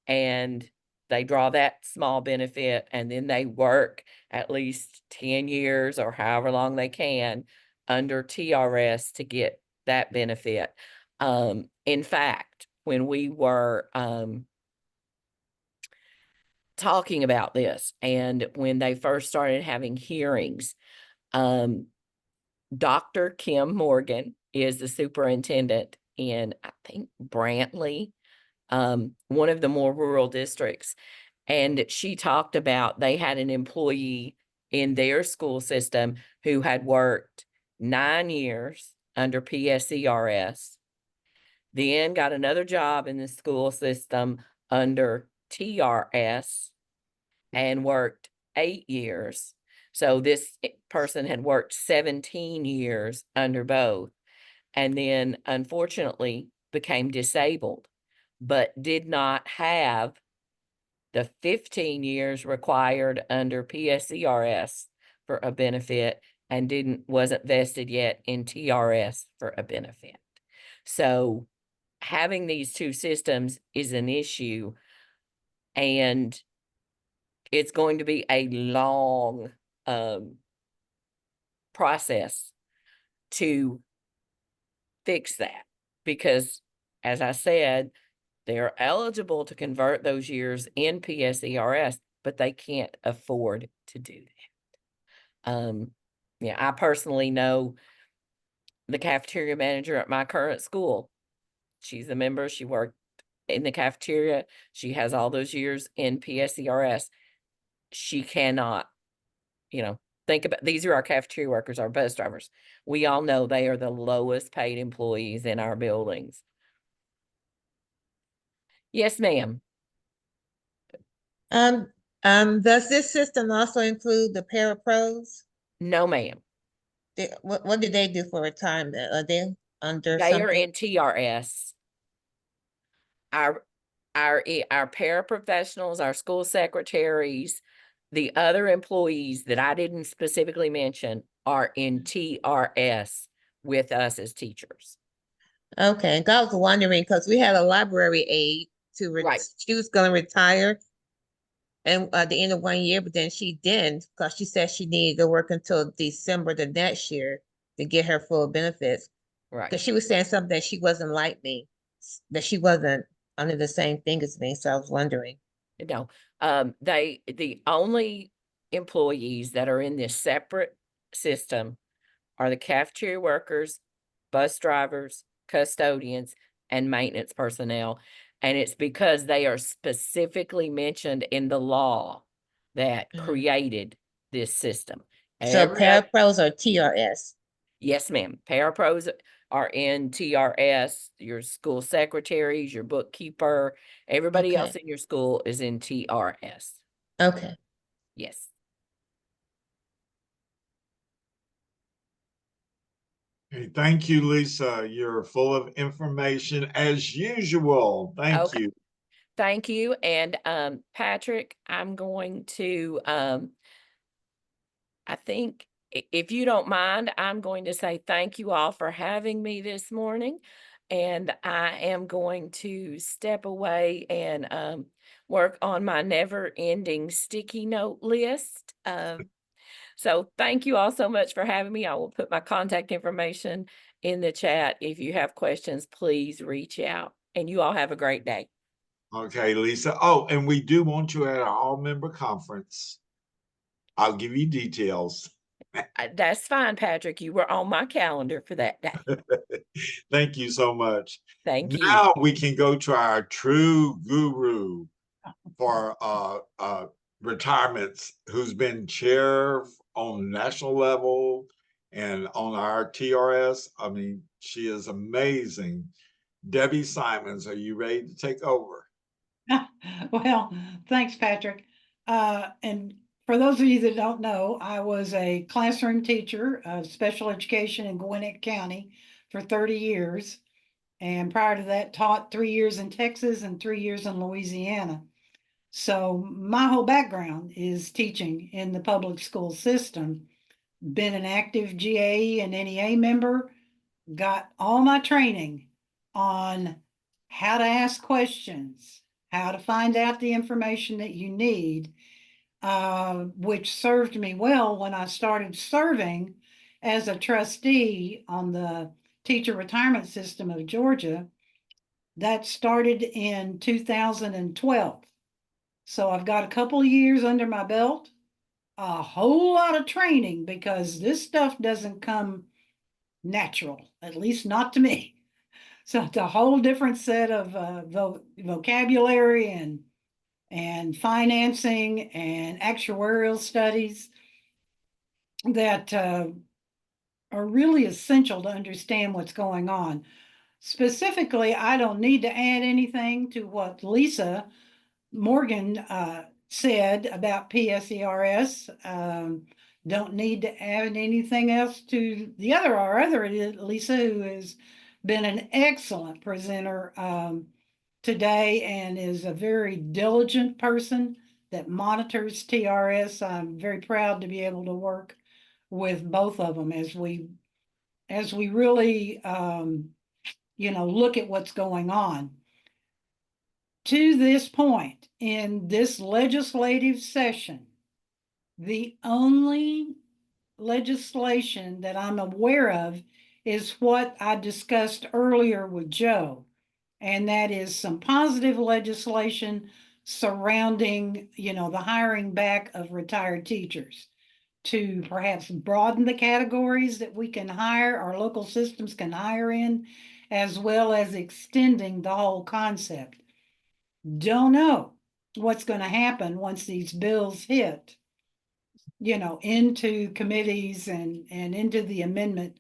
and they draw that small benefit, and then they work at least 10 years or however long they can under TRS to get that benefit. In fact, when we were talking about this and when they first started having hearings, Dr. Kim Morgan is the superintendent in, I think, Brantley, one of the more rural districts. And she talked about they had an employee in their school system who had worked 9 years under PSERS, then got another job in the school system under TRS and worked 8 years. So this person had worked 17 years under both, and then unfortunately became disabled, but did not have the 15 years required under PSERS for a benefit and wasn't vested yet in TRS for a benefit. So having these two systems is an issue, and it's going to be a long process to fix that, because as I said, they're eligible to convert those years in PSERS, but they can't afford to do that. Yeah, I personally know the cafeteria manager at my current school. She's a member. She worked in the cafeteria. She has all those years in PSERS. She cannot, think about, these are our cafeteria workers, our bus drivers. We all know they are the lowest paid employees in our buildings. Yes, ma'am. Does this system also include the parapros? No, ma'am. What did they do for retirement? Are they under They are something? in TRS. Our paraprofessionals, our school secretaries, the other employees that I didn't specifically mention are in TRS with us as teachers. Okay, and I was wondering because we had a library aide she was going to retire and at the end of 1 year, but then she didn't because she said she needed to work until December the next year to get her full benefits. Right. Because she was saying something that she wasn't like me, that she wasn't under the same thing as me. So I was wondering. No, the only employees that are in this separate system are the cafeteria workers, bus drivers, custodians, and maintenance personnel. And it's because they are specifically mentioned in the law that created this system. So parapros are TRS? Yes, ma'am. Parapros are in TRS, your school secretaries, your bookkeeper, everybody else in your school is in TRS. Okay. Yes. Okay, thank you, Lisa. You're full of information as usual. Thank you. Thank you. And Patrick, I'm going to I think if you don't mind, I'm going to say thank you all for having me this morning. And I am going to step away and work on my never-ending sticky note list. So thank you all so much for having me. I will put my contact information in the chat. If you have questions, please reach out. And you all have a great day. Okay, Lisa. Oh, and we do want you at our all-member conference I'll give you details. That's fine, Patrick. You were on my calendar for that day. Thank you so much. Thank you. Now we can go to our true guru for retirements, who's been chair on national level and on our TRS. I mean, she is amazing. Debbie Simons, are you ready to take over? Well, thanks, Patrick. And for those of you that don't know, I was a classroom teacher of special education in Gwinnett County for 30 years. And prior to that, taught 3 years in Texas and 3 years in Louisiana. So my whole background is teaching in the public school system. Been an active GAE and NEA member, got all my training on how to ask questions, how to find out the information that you need, which served me well when I started serving as a trustee on the teacher retirement system of Georgia. That started in 2012. So I've got a couple of years under my belt, a whole lot of training, because this stuff doesn't come natural, at least not to me. So it's a whole different set of vocabulary and financing and actuarial studies that are really essential to understand what's going on. Specifically, I don't need to add anything to what Lisa Morgan said about PSERS. Don't need to add anything else to our other Lisa, who has been an excellent presenter today and is a very diligent person that monitors TRS. I'm very proud to be able to work with both of them as we really look at what's going on. To this point in this legislative session, the only legislation that I'm aware of is what I discussed earlier with Joe, and that is some positive legislation surrounding, the hiring back of retired teachers to perhaps broaden the categories that we can hire, our local systems can hire in, as well as extending the whole concept. Don't know what's going to happen once these bills hit, into committees and into the amendment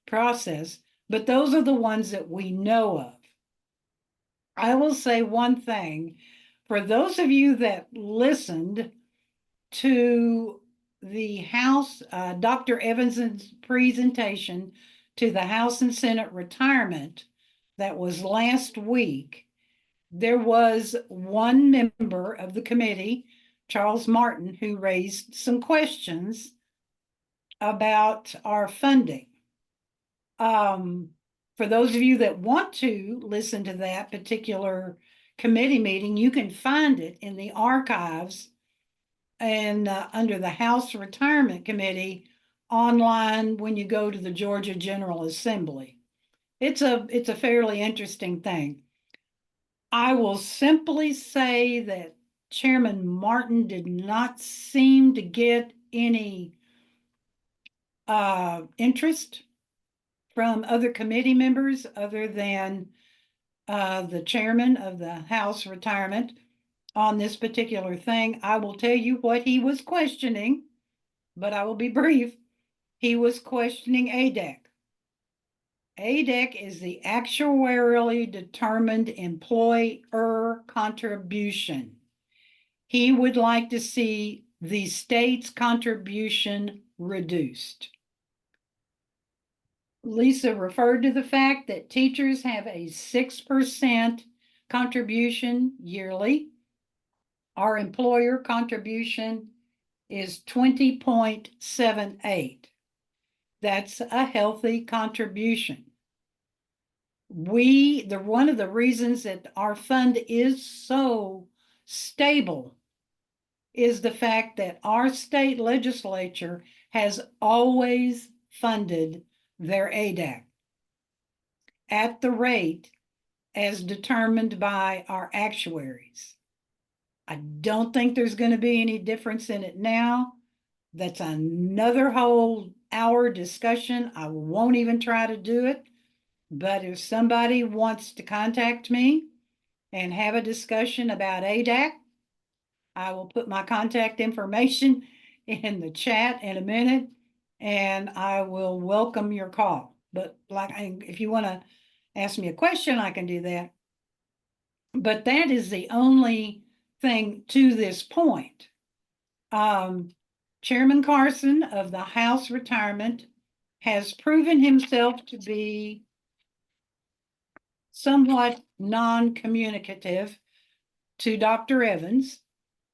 process, but those are the ones that we know of. I will say one thing, for those of you that listened to the House, Dr. Evans's presentation to the House and Senate retirement that was last week, there was one member of the committee, Charles Martin, who raised some questions about our funding. For those of you that want to listen to that particular committee meeting, you can find it in the archives and under the House Retirement Committee online when you go to the Georgia General Assembly. It's a fairly interesting thing. I will simply say that Chairman Martin did not seem to get any interest from other committee members other than the chairman of the House Retirement on this particular thing. I will tell you what he was questioning, but I will be brief. He was questioning ADEC. ADEC is the actuarially determined employer contribution. He would like to see the state's contribution reduced. Lisa referred to the fact that teachers have a 6% contribution yearly. Our employer contribution is 20.78. That's a healthy contribution. One of the reasons that our fund is so stable is the fact that our state legislature has always funded their ADAC at the rate as determined by our actuaries. I don't think there's going to be any difference in it now, That's another whole hour discussion. I won't even try to do it. But if somebody wants to contact me and have a discussion about ADAC, I will put my contact information in the chat in a minute, and I will welcome your call. But like, if you want to ask me a question, I can do that. But that is the only thing to this point. Chairman Carson of the House Retirement has proven himself to be somewhat non-communicative to Dr. Evans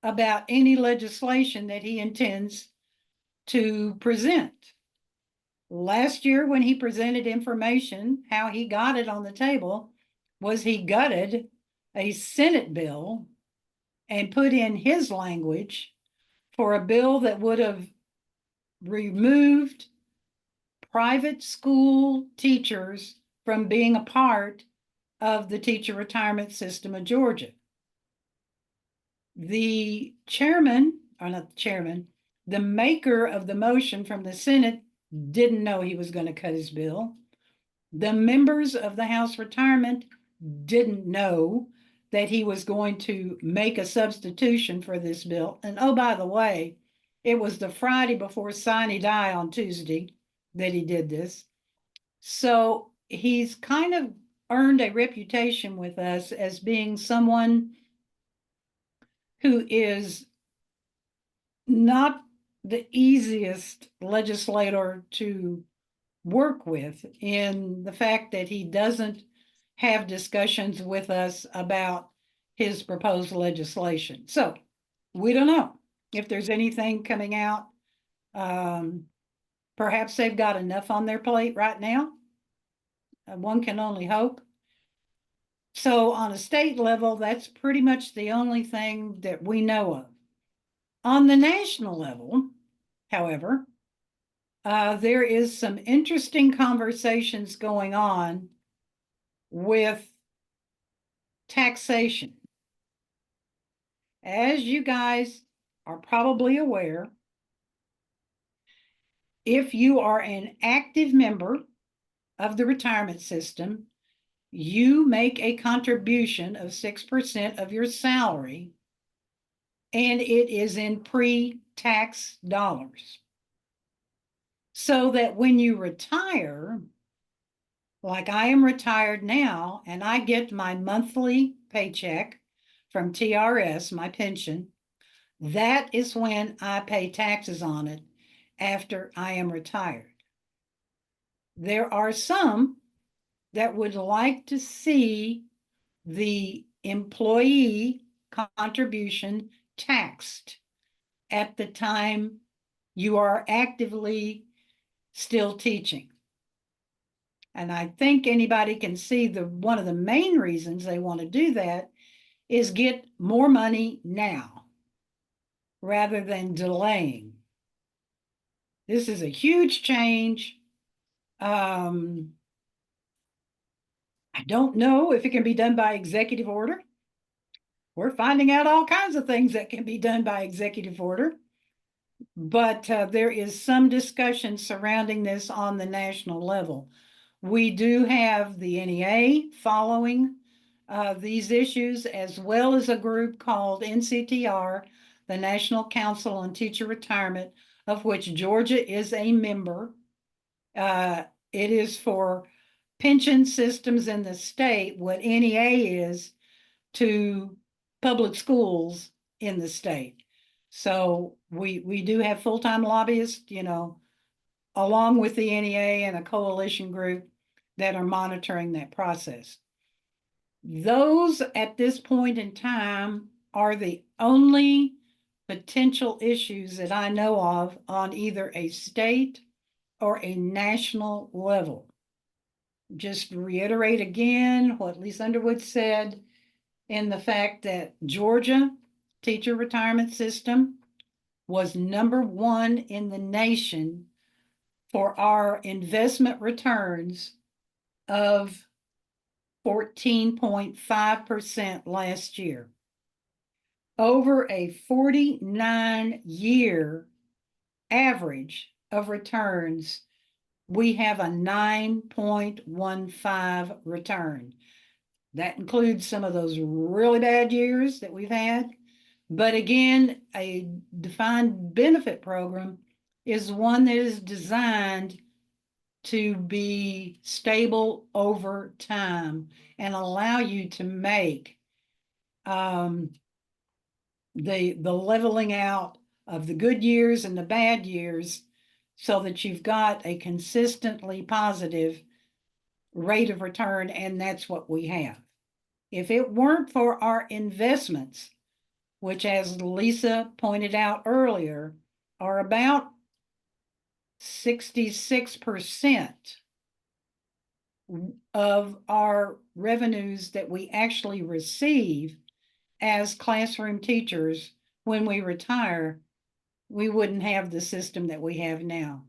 about any legislation that he intends to present. Last year, when he presented information, how he got it on the table was he gutted a Senate bill and put in his language for a bill that would have removed private school teachers from being a part of the teacher retirement system of Georgia. The chairman, or not the chairman, the maker of the motion from the Senate didn't know he was going to cut his bill. The members of the House Retirement didn't know that he was going to make a substitution for this bill. And oh, by the way, it was the Friday before Sine Die on Tuesday that he did this. So he's kind of earned a reputation with us as being someone who is not the easiest legislator to work with, in the fact that he doesn't have discussions with us about his proposed legislation. So we don't know if there's anything coming out. Perhaps they've got enough on their plate right now. One can only hope. So on a state level, that's pretty much the only thing that we know of. On the national level, however, there is some interesting conversations going on with taxation. As you guys are probably aware, if you are an active member of the retirement system, you make a contribution of 6% of your salary, and it is in pre-tax dollars. So that when you retire, like I am retired now, and I get my monthly paycheck from TRS, my pension, that is when I pay taxes on it after I am retired. There are some that would like to see the employee contribution taxed at the time you are actively still teaching. And I think anybody can see one of the main reasons they want to do that is get more money now rather than delaying. This is a huge change. I don't know if it can be done by executive order. We're finding out all kinds of things that can be done by executive order. But there is some discussion surrounding this on the national level. We do have the NEA following these issues, as well as a group called NCTR, the National Council on Teacher Retirement, of which Georgia is a member. It is for pension systems in the state what NEA is to public schools in the state. So we do have full-time lobbyists, you know, along with the NEA and a coalition group that are monitoring that process. Those at this point in time are the only potential issues that I know of on either a state or a national level. Just reiterate again what Lisa Underwood said in the fact that Georgia teacher retirement system was #1 in the nation for our investment returns of 14.5% last year. Over a 49-year average of returns, we have a 9.15 return. That includes some of those really bad years that we've had. But again, a defined benefit program is one that is designed to be stable over time and allow you to make the leveling out of the good years and the bad years so that you've got a consistently positive rate of return, and that's what we have. If it weren't for our investments, which as Lisa pointed out earlier, are about 66% of our revenues that we actually receive as classroom teachers when we retire, we wouldn't have the system that we have now.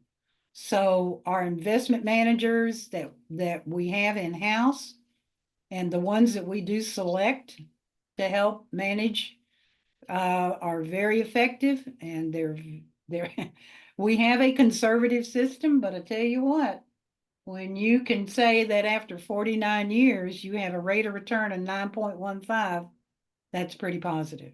So our investment managers that we have in-house and the ones that we do select to help manage are very effective, and they're we have a conservative system, but I tell you what, when you can say that after 49 years, you have a rate of return of 9.15, that's pretty positive.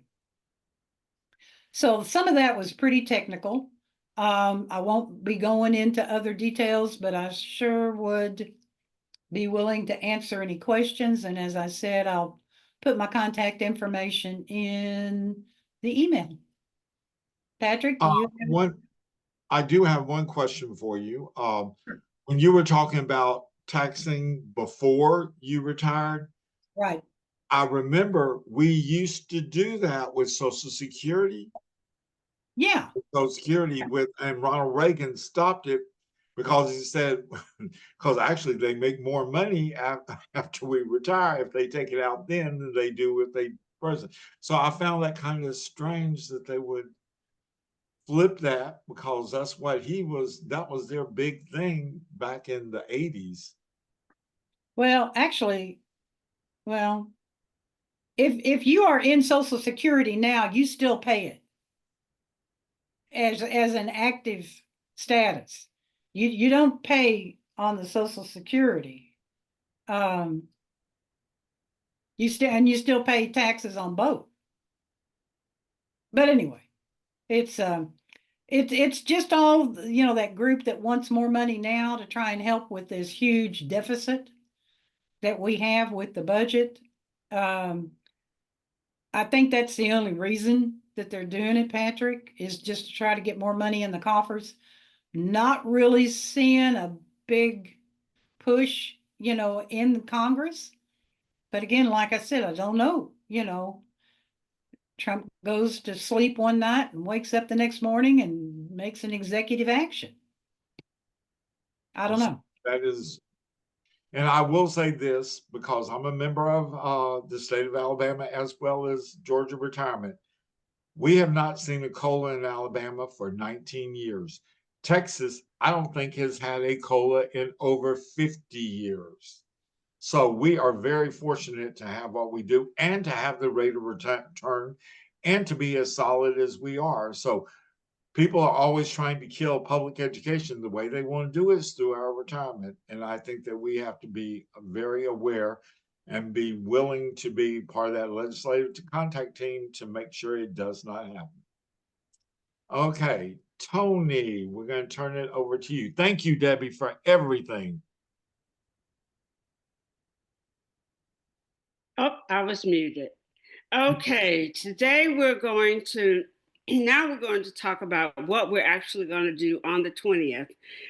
So some of that was pretty technical. I won't be going into other details, but I sure would be willing to answer any questions. And as I said, I'll put my contact information in the email. Patrick, do you have I do have one question for you. When you were talking about taxing before you retired, right? I remember we used to do that with Social Security. Yeah. Social Security and Ronald Reagan stopped it because he said, because actually they make more money after we retire if they take it out then than they do if they present. So I found that kind of strange that they would flip that, because that's what that was their big thing back in the 80s. Well, actually, if you are in Social Security now, you still pay it as an active status. You don't pay on the Social Security. You still pay taxes on both. But anyway, it's just all, that group that wants more money now to try and help with this huge deficit that we have with the budget. I think that's the only reason that they're doing it, Patrick, is just to try to get more money in the coffers. Not really seeing a big push, in Congress. But again, like I said, I don't know, Trump goes to sleep one night and wakes up the next morning and makes an executive action. I don't know. That is, and I will say this, because I'm a member of the state of Alabama as well as Georgia Retirement. We have not seen a COLA in Alabama for 19 years. Texas, I don't think, has had a COLA in over 50 years. So we are very fortunate to have what we do and to have the rate of return and to be as solid as we are. So people are always trying to kill public education. The way they want to do it is through our retirement. And I think that we have to be very aware and be willing to be part of that legislative contact team to make sure it does not happen. Okay, Tony, we're going to turn it over to you. Thank you, Debbie, for everything. Oh, I was muted. Okay, today we're going to talk about what we're actually going to do on the 20th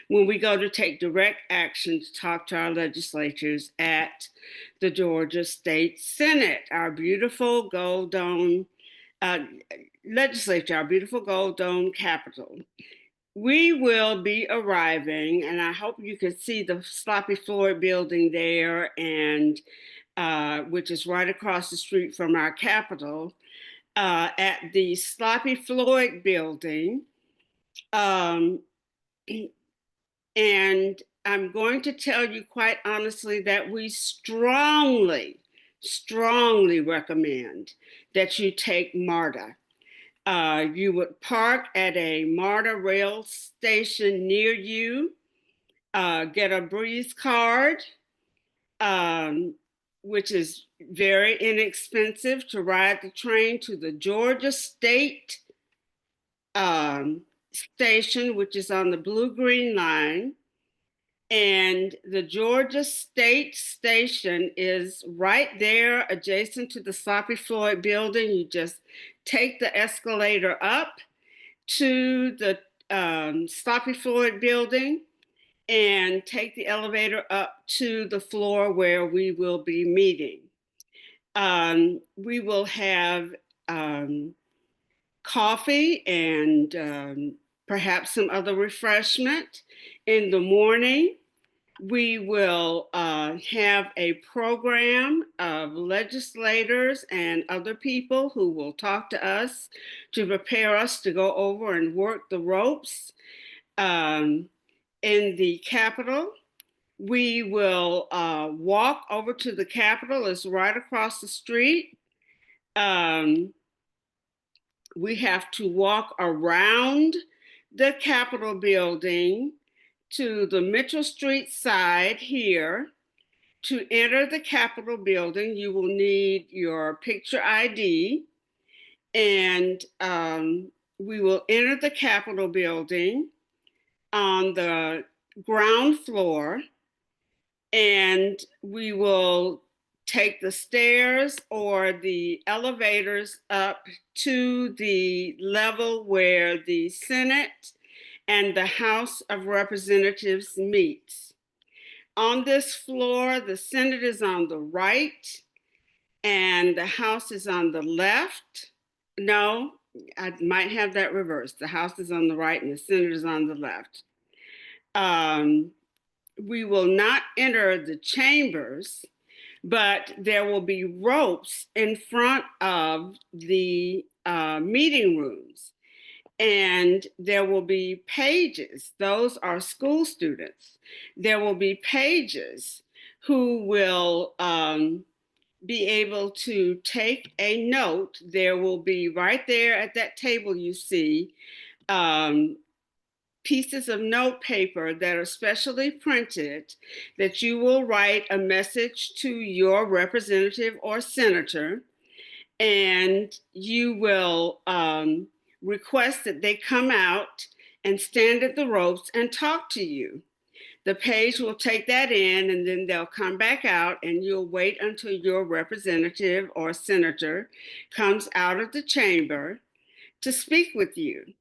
when we go to take direct action to talk to our legislatures at the Georgia State Senate, our beautiful Gold Dome legislature, our beautiful Gold Dome Capitol. We will be arriving, and I hope you can see the Sloppy Floyd building there, and which is right across the street from our Capitol, at the Sloppy Floyd building. And I'm going to tell you quite honestly that we strongly recommend that you take MARTA. You would park at a MARTA rail station near you, get a Breeze card, which is very inexpensive to ride the train to the Georgia State station, which is on the Blue-Green Line. And the Georgia State Station is right there adjacent to the Sloppy Floyd building. You just take the escalator up to the Sloppy Floyd building and take the elevator up to the floor where we will be meeting. We will have coffee and perhaps some other refreshment in the morning. We will have a program of legislators and other people who will talk to us to prepare us to go over and work the ropes in the Capitol. We will walk over to the Capitol. It's right across the street. We have to walk around the Capitol building to the Mitchell Street side here. To enter the Capitol building, you will need your picture ID, and we will enter the Capitol building on the ground floor, and we will take the stairs or the elevators up to the level where the Senate and the House of Representatives meets. On this floor, the Senate is on the right and the House is on the left. No, I might have that reversed. The House is on the right and the Senate is on the left. We will not enter the chambers, but there will be ropes in front of the meeting rooms. And there will be pages. Those are school students. There will be pages who will be able to take a note. There will be right there at that table you see pieces of note paper that are specially printed that you will write a message to your representative or senator, and you will request that they come out and stand at the ropes and talk to you. The page will take that in and then they'll come back out and you'll wait until your representative or senator comes out of the chamber to speak with you.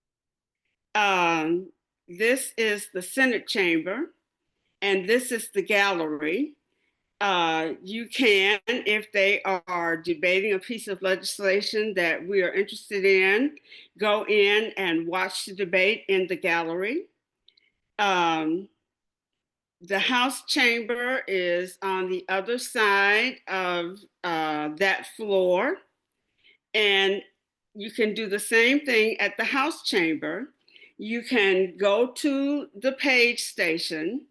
This is the Senate chamber and this is the gallery. You can, if they are debating a piece of legislation that we are interested in, go in and watch the debate in the gallery. The House chamber is on the other side of that floor. And you can do the same thing at the House chamber. You can go to the page station,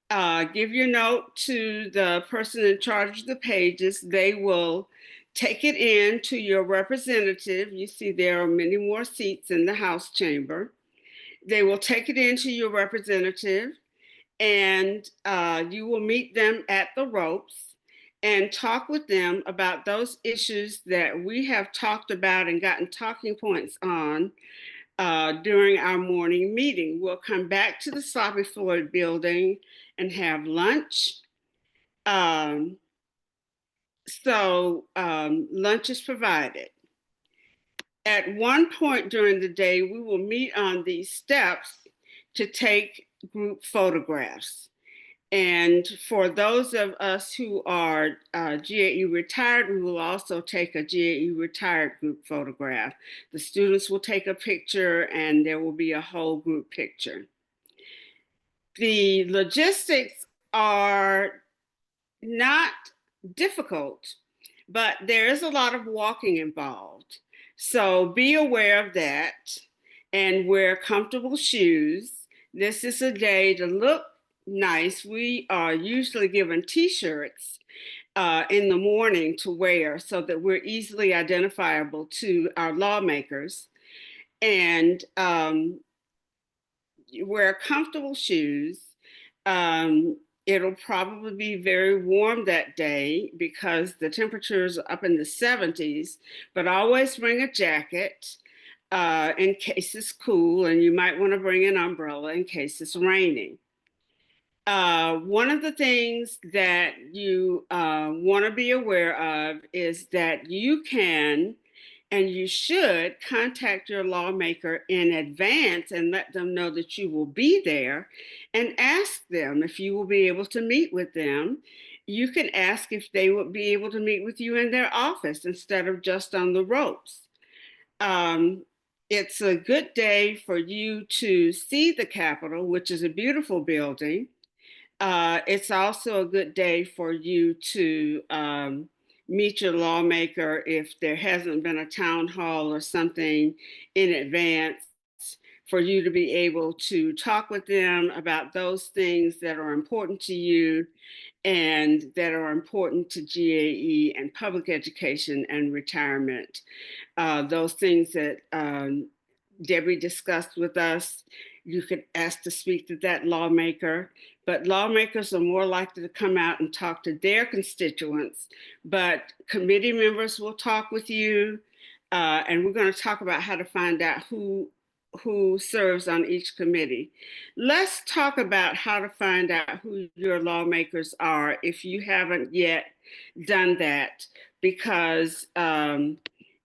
give your note to the person in charge of the pages. They will take it in to your representative. You see there are many more seats in the House chamber. They will take it in to your representative and you will meet them at the ropes and talk with them about those issues that we have talked about and gotten talking points on during our morning meeting. We'll come back to the Sloppy Floyd building and have lunch. Lunch is provided. At one point during the day, we will meet on these steps to take group photographs. And for those of us who are GAE retired, we will also take a GAE retired group photograph. The students will take a picture and there will be a whole group picture. The logistics are not difficult, but there is a lot of walking involved. So be aware of that and wear comfortable shoes. This is a day to look nice. We are usually given t-shirts in the morning to wear so that we're easily identifiable to our lawmakers. And you wear comfortable shoes. It'll probably be very warm that day because the temperatures are up in the 70s, but always bring a jacket in case it's cool, and you might want to bring an umbrella in case it's raining. One of the things that you want to be aware of is that you can and you should contact your lawmaker in advance and let them know that you will be there and ask them if you will be able to meet with them. You can ask if they would be able to meet with you in their office instead of just on the ropes. It's a good day for you to see the Capitol, which is a beautiful building. It's also a good day for you to meet your lawmaker if there hasn't been a town hall or something in advance, for you to be able to talk with them about those things that are important to you and that are important to GAE and public education and retirement. Those things that Debbie discussed with us, you could ask to speak to that lawmaker, but lawmakers are more likely to come out and talk to their constituents, but committee members will talk with you, and we're going to talk about how to find out who serves on each committee. Let's talk about how to find out who your lawmakers are if you haven't yet done that, because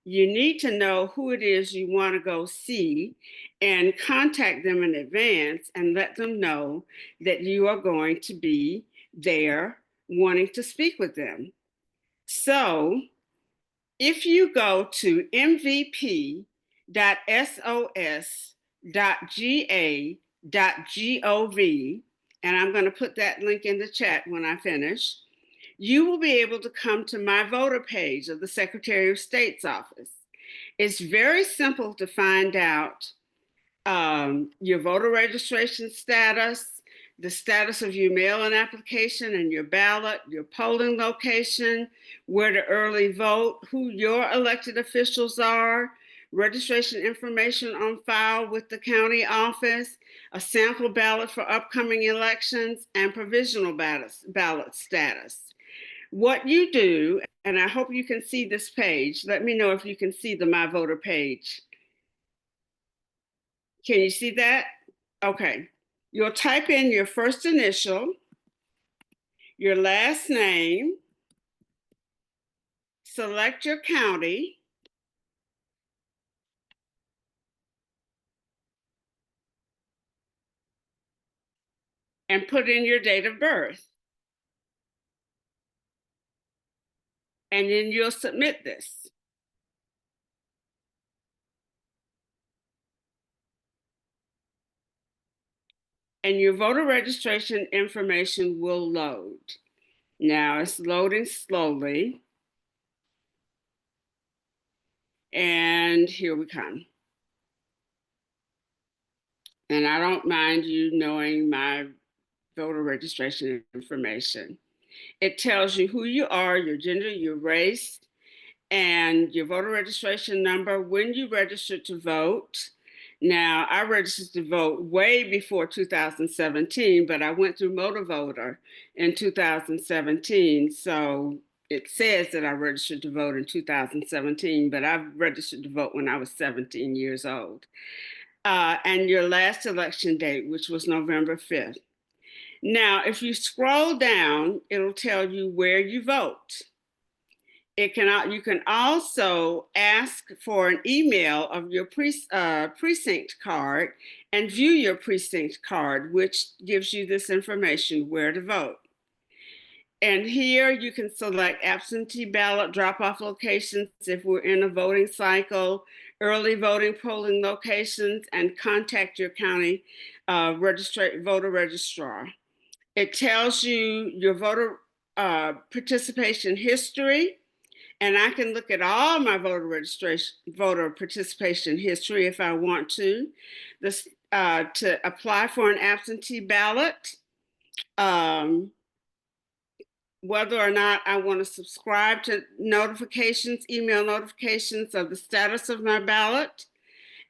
you need to know who it is you want to go see and contact them in advance and let them know that you are going to be there wanting to speak with them. So if you go to mvp.sos.ga.gov, and I'm going to put that link in the chat when I finish, you will be able to come to my voter page of the Secretary of State's office. It's very simple to find out your voter registration status, the status of your mail-in application and your ballot, your polling location, where to early vote, who your elected officials are, registration information on file with the county office, a sample ballot for upcoming elections, and provisional ballot status. What you do, and I hope you can see this page. Let me know if you can see the My Voter page. Can you see that? Okay. You'll type in your first initial, your last name, select your county, and put in your date of birth. And then you'll submit this. And your voter registration information will load. Now it's loading slowly. And here we come. And I don't mind you knowing my voter registration information. It tells you who you are, your gender, your race, and your voter registration number when you registered to vote. Now, I registered to vote way before 2017, but I went through MotorVoter in 2017. So it says that I registered to vote in 2017, but I registered to vote when I was 17 years old. And your last election date, which was November 5th. Now, if you scroll down, it'll tell you where you vote. You can also ask for an email of your precinct card and view your precinct card, which gives you this information where to vote. And here you can select absentee ballot drop-off locations if we're in a voting cycle, early voting polling locations, and contact your county voter registrar. It tells you your voter participation history, and I can look at all my voter participation history if I want to. To apply for an absentee ballot, whether or not I want to subscribe to notifications, email notifications of the status of my ballot,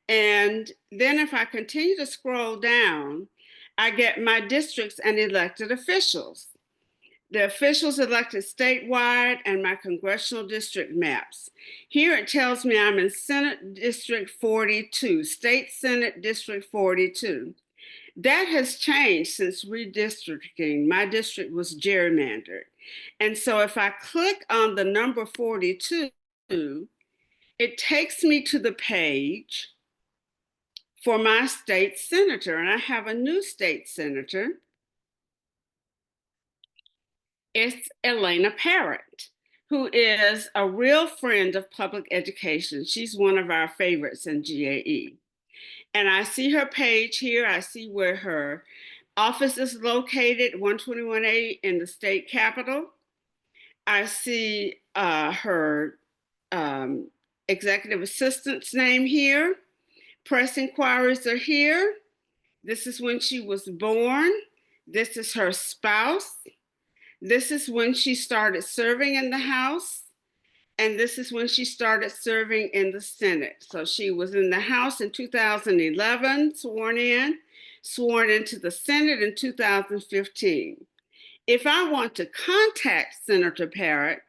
And then if I continue to scroll down, I get my districts and elected officials. The officials elected statewide and my congressional district maps. Here it tells me I'm in Senate District 42, State Senate District 42. That has changed since redistricting. My district was gerrymandered. And so if I click on the number 42, it takes me to the page for my state senator. And I have a new state senator. It's Elena Parrott, who is a real friend of public education. She's one of our favorites in GAE. And I see her page here. I see where her office is located, 121A in the state capitol. I see her executive assistant's name here. Press inquiries are here. This is when she was born. This is her spouse. This is when she started serving in the House. And this is when she started serving in the Senate. So she was in the House in 2011, sworn into the Senate in 2015. If I want to contact Senator Parrott,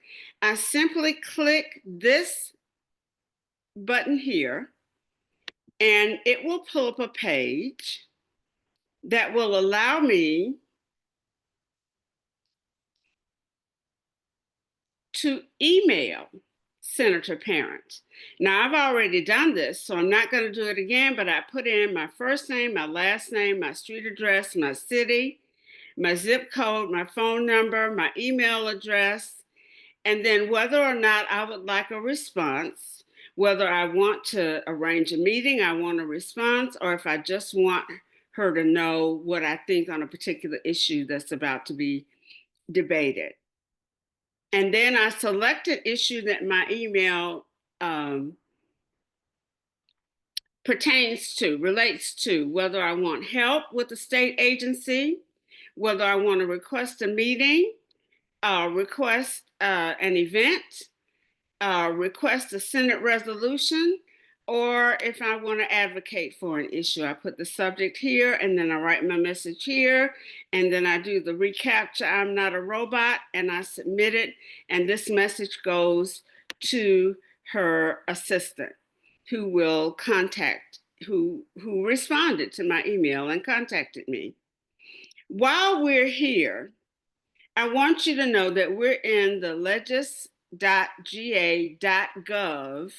I simply click this button here, and it will pull up a page that will allow me to email Senator Parrott. Now, I've already done this, so I'm not going to do it again, but I put in my first name, my last name, my street address, my city, my zip code, my phone number, my email address, and then whether or not I would like a response, whether I want to arrange a meeting, I want a response, or if I just want her to know what I think on a particular issue that's about to be debated. And then I select an issue that my email relates to, whether I want help with the state agency, whether I want to request a meeting, request an event, request a Senate resolution, or if I want to advocate for an issue. I put the subject here, and then I write my message here, and then I do the reCAPTCHA, I'm not a robot, and I submit it, and this message goes to her assistant, who will contact, who responded to my email and contacted me. While we're here, I want you to know that we're in the legis.ga.gov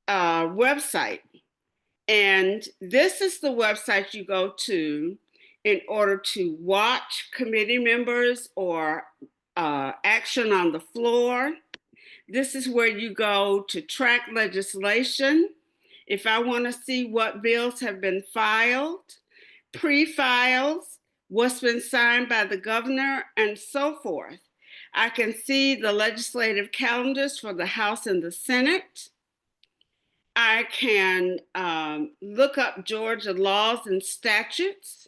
website. And this is the website you go to in order to watch committee members or action on the floor. This is where you go to track legislation. If I want to see what bills have been filed, pre-files, what's been signed by the governor, and so forth. I can see the legislative calendars for the House and the Senate. I can look up Georgia laws and statutes.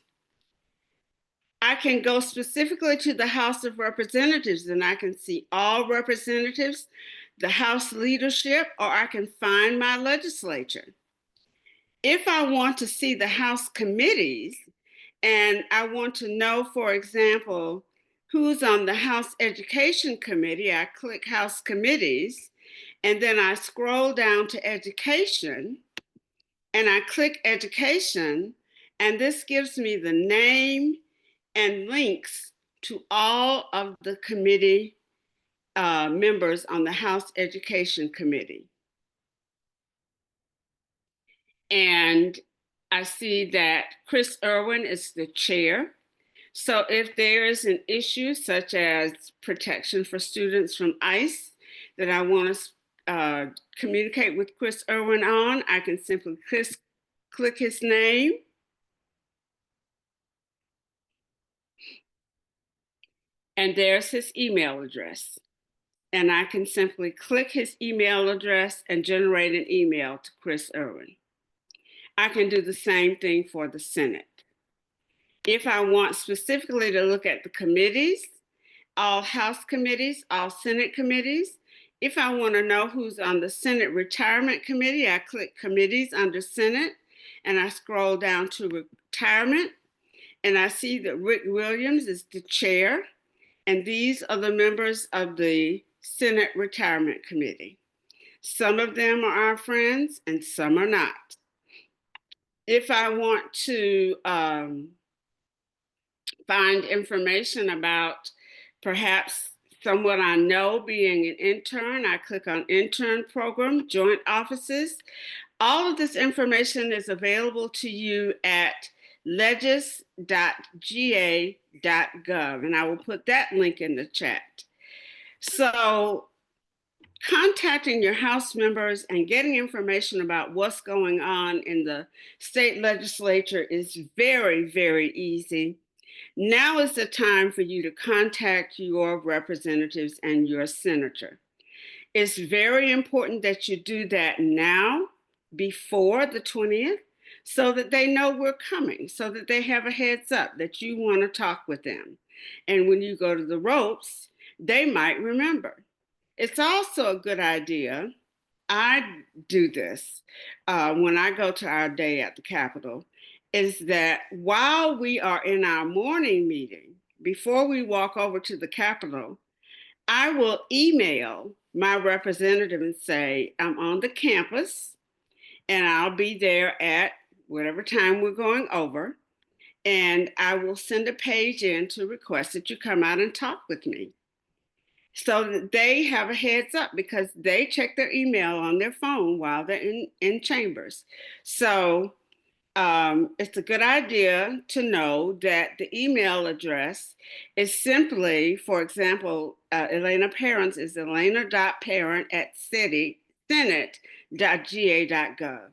I can go specifically to the House of Representatives and I can see all representatives, the House leadership, or I can find my legislature. If I want to see the House committees and I want to know, for example, who's on the House Education Committee, I click House Committees. And then I scroll down to education and I click education, and this gives me the name and links to all of the committee members on the House Education Committee. And I see that Chris Irwin is the chair. So if there is an issue such as protection for students from ICE that I want to communicate with Chris Irwin on, I can simply click his name. And there's his email address. And I can simply click his email address and generate an email to Chris Irwin. I can do the same thing for the Senate. If I want specifically to look at the committees, all House committees, all Senate committees, If I want to know who's on the Senate Retirement Committee, I click Committees under Senate, and I scroll down to Retirement, and I see that Rick Williams is the chair, and these are the members of the Senate Retirement Committee. Some of them are our friends and some are not. If I want to find information about perhaps someone I know being an intern, I click on Intern Program, Joint Offices. All of this information is available to you at legis.ga.gov, and I will put that link in the chat. So contacting your House members and getting information about what's going on in the state legislature is very, very easy. Now is the time for you to contact your representatives and your senator. It's very important that you do that now, before the 20th, so that they know we're coming, so that they have a heads up that you want to talk with them. And when you go to the ropes, they might remember. It's also a good idea. I do this when I go to our day at the Capitol, is that while we are in our morning meeting, before we walk over to the Capitol, I will email my representative and say, I'm on the campus and I'll be there at whatever time we're going over. And I will send a page in to request that you come out and talk with me, so that they have a heads up, because they check their email on their phone while they're in chambers. So it's a good idea to know that the email address is simply, for example, Elena Parents is elena.parent@senate.ga.gov.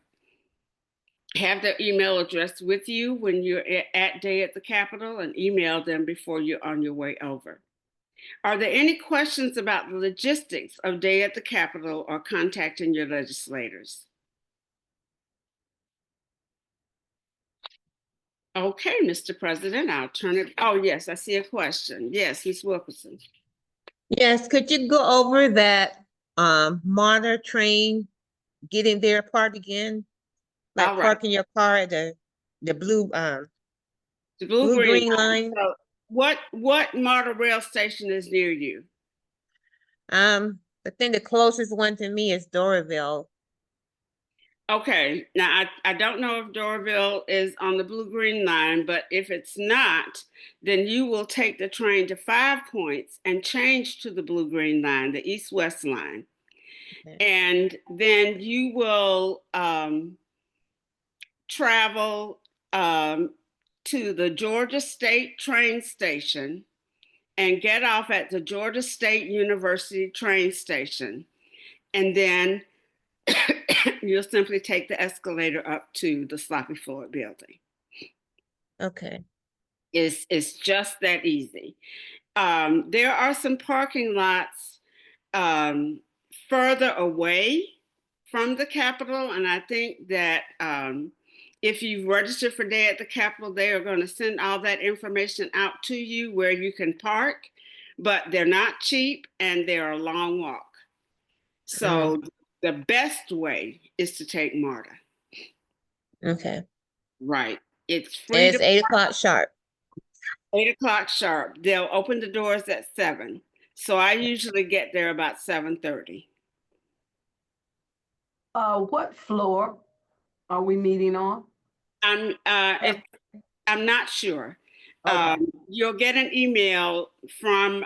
Have their email address with you when you're at day at the Capitol, and email them before you're on your way over. Are there any questions about the logistics of day at the Capitol or contacting your legislators? Okay, Mr. President, I'll turn it. Oh, yes, I see a question. Yes, Ms. Wilkerson. Yes, could you go over that MARTA train getting there part again? Like All right. parking your car at the blue The blue-green line? So what MARTA rail station is near you? I think the closest one to me is Doraville. Okay, now I don't know if Doraville is on the blue-green line, but if it's not, then you will take the train to 5 Points and change to the blue-green line, the east-west line. Okay. And then you will travel to the Georgia State train station and get off at the Georgia State University train station. And then you'll simply take the escalator up to the Sloppy Floyd building. Okay. It's just that easy. There are some parking lots further away from the Capitol, and I think that if you register for day at the Capitol, they are going to send all that information out to you where you can park, but they're not cheap and they're a long walk. So the best way is to take MARTA. Okay. Right. It's free. And it's 8 o'clock sharp. 8 o'clock sharp. They'll open the doors at 7. So I usually get there about 7:30. What floor are we meeting on? I'm not sure. Okay. You'll get an email from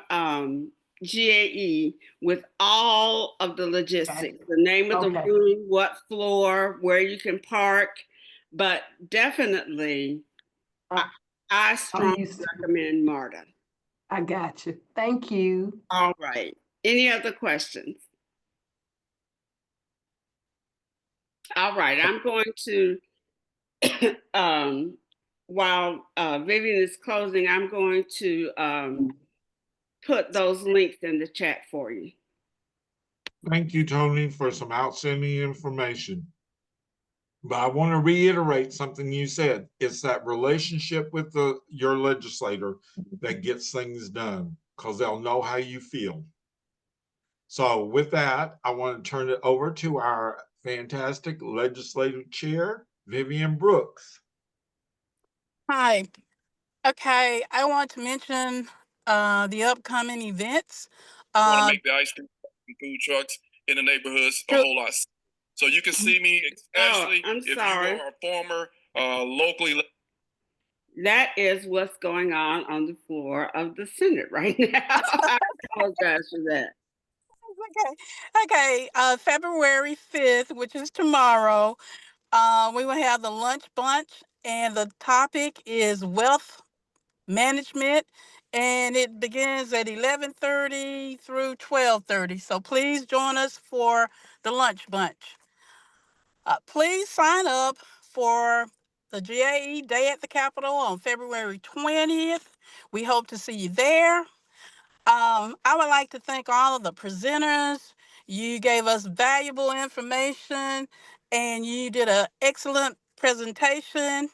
GAE with all of the logistics, the name of the room, what floor, where you can park, but definitely I strongly recommend MARTA. I got you. Thank you. All right. Any other questions? All right, I'm going to, while Vivian is closing, I'm going to put those links in the chat for you. Thank you, Tony, for some outstanding information. But I want to reiterate something you said. It's that relationship with your legislator that gets things done, because they'll know how you feel. So with that, I want to turn it over to our fantastic legislative chair, Vivian Brooks. Hi. Okay, I want to mention the upcoming events. Want to make the ice cream and food trucks in the neighborhoods a whole lot. So you can see me, especially I'm if sorry. you are a former locally. That is what's going on the floor of the Senate right now. I apologize for that. Okay, February 5th, which is tomorrow, we will have the lunch bunch, and the topic is wealth management, and it begins at 11:30 through 12:30. So please join us for the lunch bunch. Please sign up for the GAE Day at the Capitol on February 20th. We hope to see you there. I would like to thank all of the presenters. You gave us valuable information and you did an excellent presentation.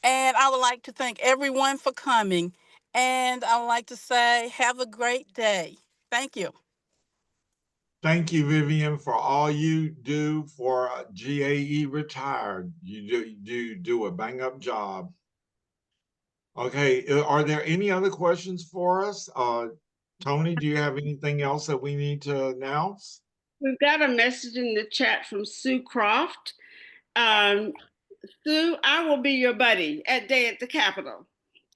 And I would like to thank everyone for coming. And I would like to say, have a great day. Thank you. Thank you, Vivian, for all you do for GAE Retired. You do a bang-up job. Okay, are there any other questions for us? Tony, do you have anything else that we need to announce? We've got a message in the chat from Sue Croft. Sue, I will be your buddy at Day at the Capitol.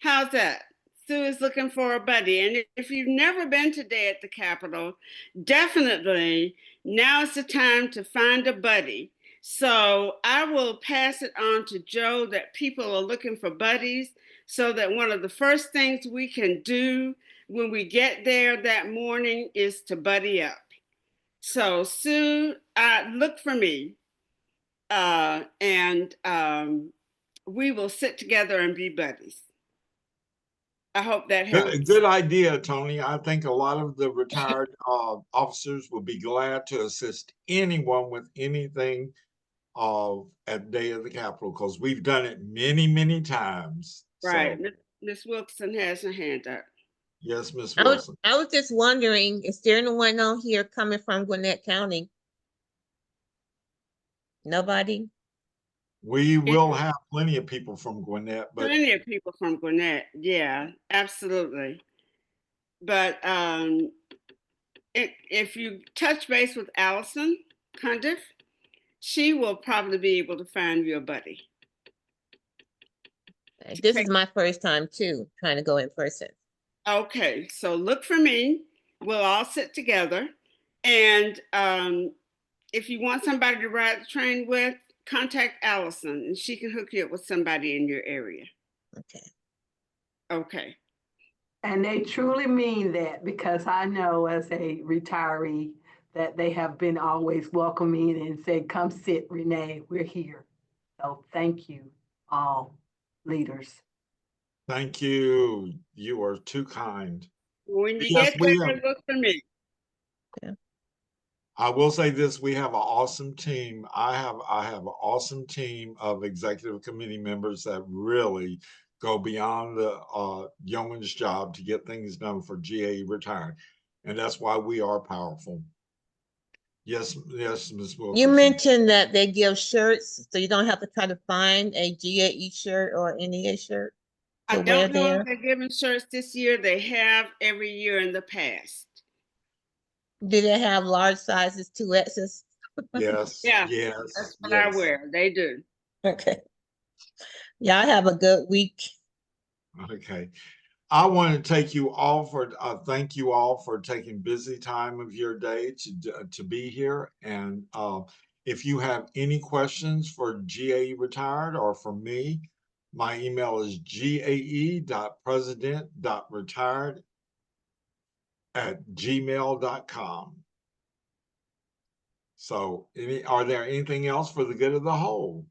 How's that? Sue is looking for a buddy. And if you've never been to Day at the Capitol, definitely now is the time to find a buddy. So I will pass it on to Joe that people are looking for buddies, so that one of the first things we can do when we get there that morning is to buddy up. So Sue, look for me. We will sit together and be buddies. I hope that helps. Good idea, Tony. I think a lot of the retired officers will be glad to assist anyone with anything at Day of the Capitol, because we've done it many, many times. Right. So, Miss Wilson has her hand up. yes, Miss Wilson. I was just wondering, is there anyone on here coming from Gwinnett County? Nobody? We will have plenty of people from Gwinnett, but plenty of people from Gwinnett. Yeah, absolutely. But if you touch base with Allison Cundiff, she will probably be able to find you a buddy. This is my first time too, trying to go in person. Okay, so look for me. We'll all sit together. And if you want somebody to ride the train with, contact Allison and she can hook you up with somebody in your area. Okay. Okay. And they truly mean that, because I know as a retiree that they have been always welcoming and said, come sit, Renee, we're here. So thank you, all leaders. thank you. You are too kind. When you Yes, get there, look for me. I will say this: we have an awesome team. I have an awesome team of executive committee members that really go beyond the yeoman's job to get things done for GAE Retired, and that's why we are powerful. Yes, Ms. Wilkerson. You mentioned that they give shirts, so you don't have to try to find a GAE shirt or NEA shirt. I don't know if they're giving shirts this year. They have every year in the past. Do they have large sizes, 2Xs? Yes. Yeah. Yes. That's what I wear. They do. Okay. Y'all have a good week. Okay. I want to thank you all for taking busy time of your day to be here. And if you have any questions for GAE Retired or for me, my email is gae.president.retired@gmail.com. So are there anything else for the good of the whole?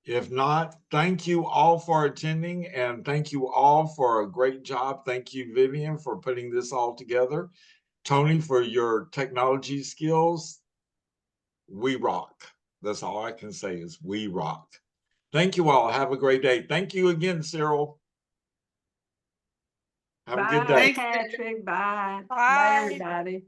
If not, thank you all for attending, and thank you all for a great job. Thank you, Vivian, for putting this all together. Tony, for your technology skills. We rock. That's all I can say is we rock. Thank you all. Have a great day. Thank you again, Cyril. Have a good Bye, day. Patrick. Bye. Bye, Bye. everybody.